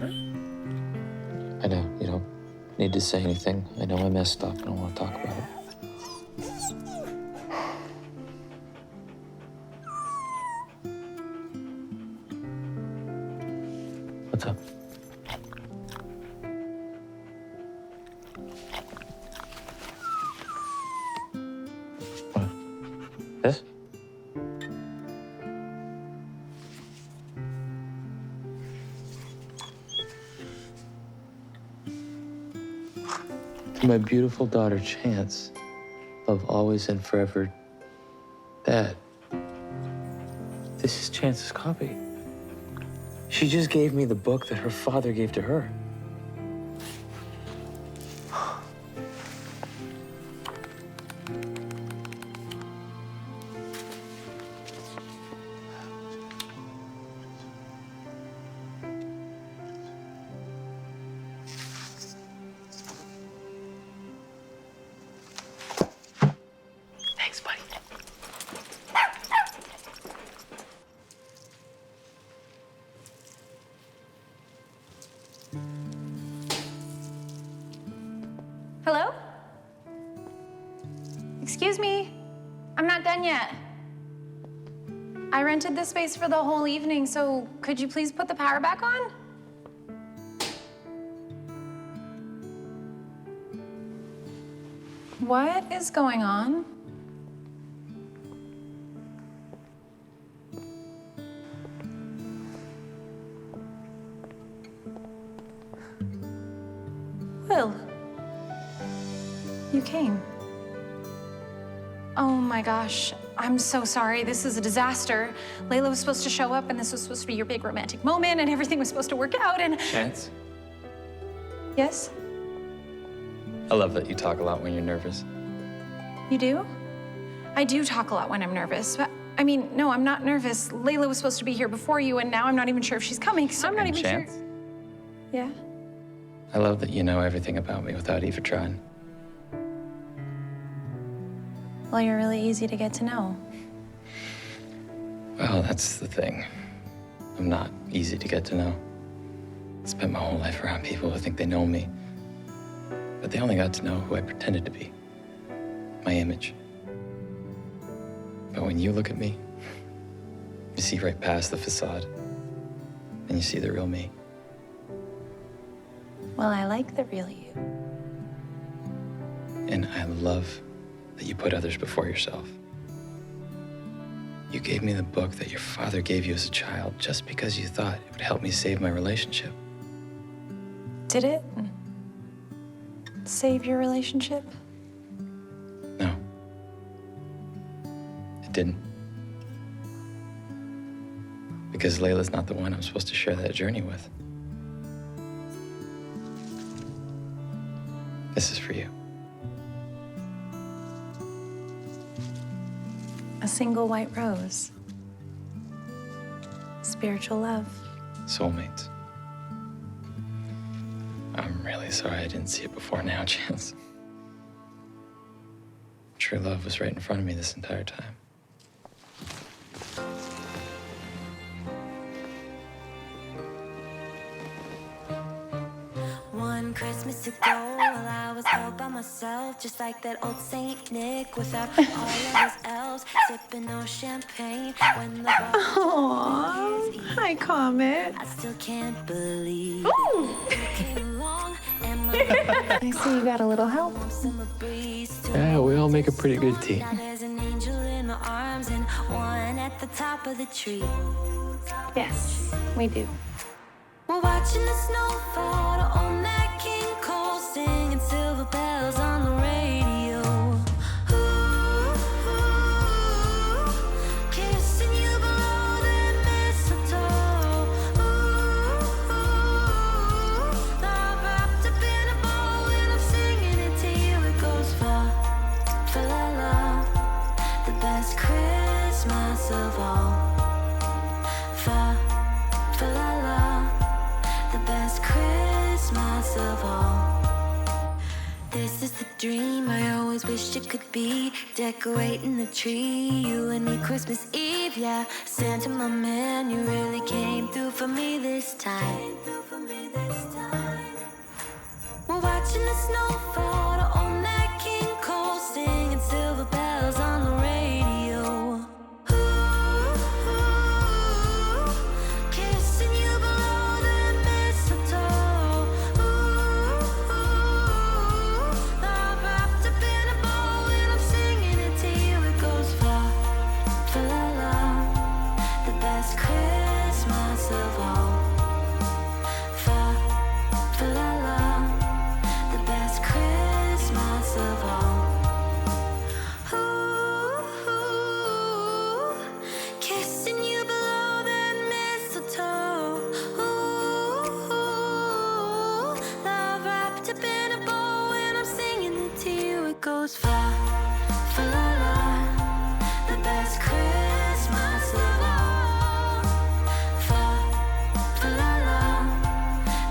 I know, you don't need to say anything. I know I messed up. I don't want to talk about it. What's up? What? This? To my beautiful daughter, Chance, love always and forever, Dad. This is Chance's copy. She just gave me the book that her father gave to her. Thanks, buddy. Hello? Excuse me. I'm not done yet. I rented this space for the whole evening, so could you please put the power back on? What is going on? Will, you came. Oh my gosh, I'm so sorry. This is a disaster. Layla was supposed to show up and this was supposed to be your big romantic moment and everything was supposed to work out and... Chance, Yes, I love that you talk a lot when you're nervous. you do? I do talk a lot when I'm nervous, but I mean, no, I'm not nervous. Layla was supposed to be here before you and now I'm not even sure if she's coming, so I'm not even Chance, sure. Yeah? I love that you know everything about me without even trying. Well, you're really easy to get to know. Well, that's the thing. I'm not easy to get to know. I spent my whole life around people who think they know me. But they only got to know who I pretended to be. My image. But when you look at me, you see right past the facade. And you see the real me. Well, I like the real you. And I love that you put others before yourself. You gave me the book that your father gave you as a child just because you thought it would help me save my relationship. Did it save your relationship? No. It didn't. Because Layla's not the one I'm supposed to share that journey with. This is for you. A single white rose. Spiritual love. Soulmates. I'm really sorry I didn't see it before now, Chance. True love was right in front of me this entire time. One Christmas ago, while I was all by myself, just like that old Saint Nick, without all of his elves, sipping on champagne. When the Aww, hi, Comet. I still can't believe you came along, and my I see you got a little help. summer breeze to Yeah, we all make a pretty good team. now there's an angel in my arms and one at the top of the tree. Yes, we do. We're watching the snow fall to old Nat King Cole, singing silver bells on the radio. Ooh, kissing you below the mistletoe. Ooh, love wrapped up in a bow, and I'm singing it to you. It goes fa, fa la la, the best Christmas of all. Fa, fa la la, the best Christmas of all. This is the dream I always wished it could be. Decorating the tree, you and me Christmas Eve, yeah. Santa, my man, you really came through for me this time. snowfall to old Nat King Cole singing silver bells on the radio. Ooh, kissing you below the mistletoe. Ooh, love wrapped up in a bow and I'm singing it to you. It goes fa, fa la la, the best Christmas of all. Fa, fa la la, the best Christmas of all. Ooh, kissing you below that mistletoe. Ooh, love wrapped up in a bow and I'm singing it to you. It goes fa, fa la la, the best Christmas of all. Fa, fa la la,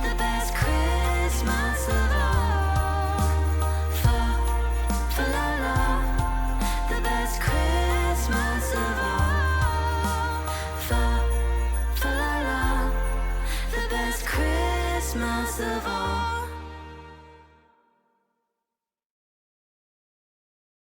the best Christmas of all. Fa, fa la la, the best Christmas of all. Fa, fa la la, the best Christmas of all.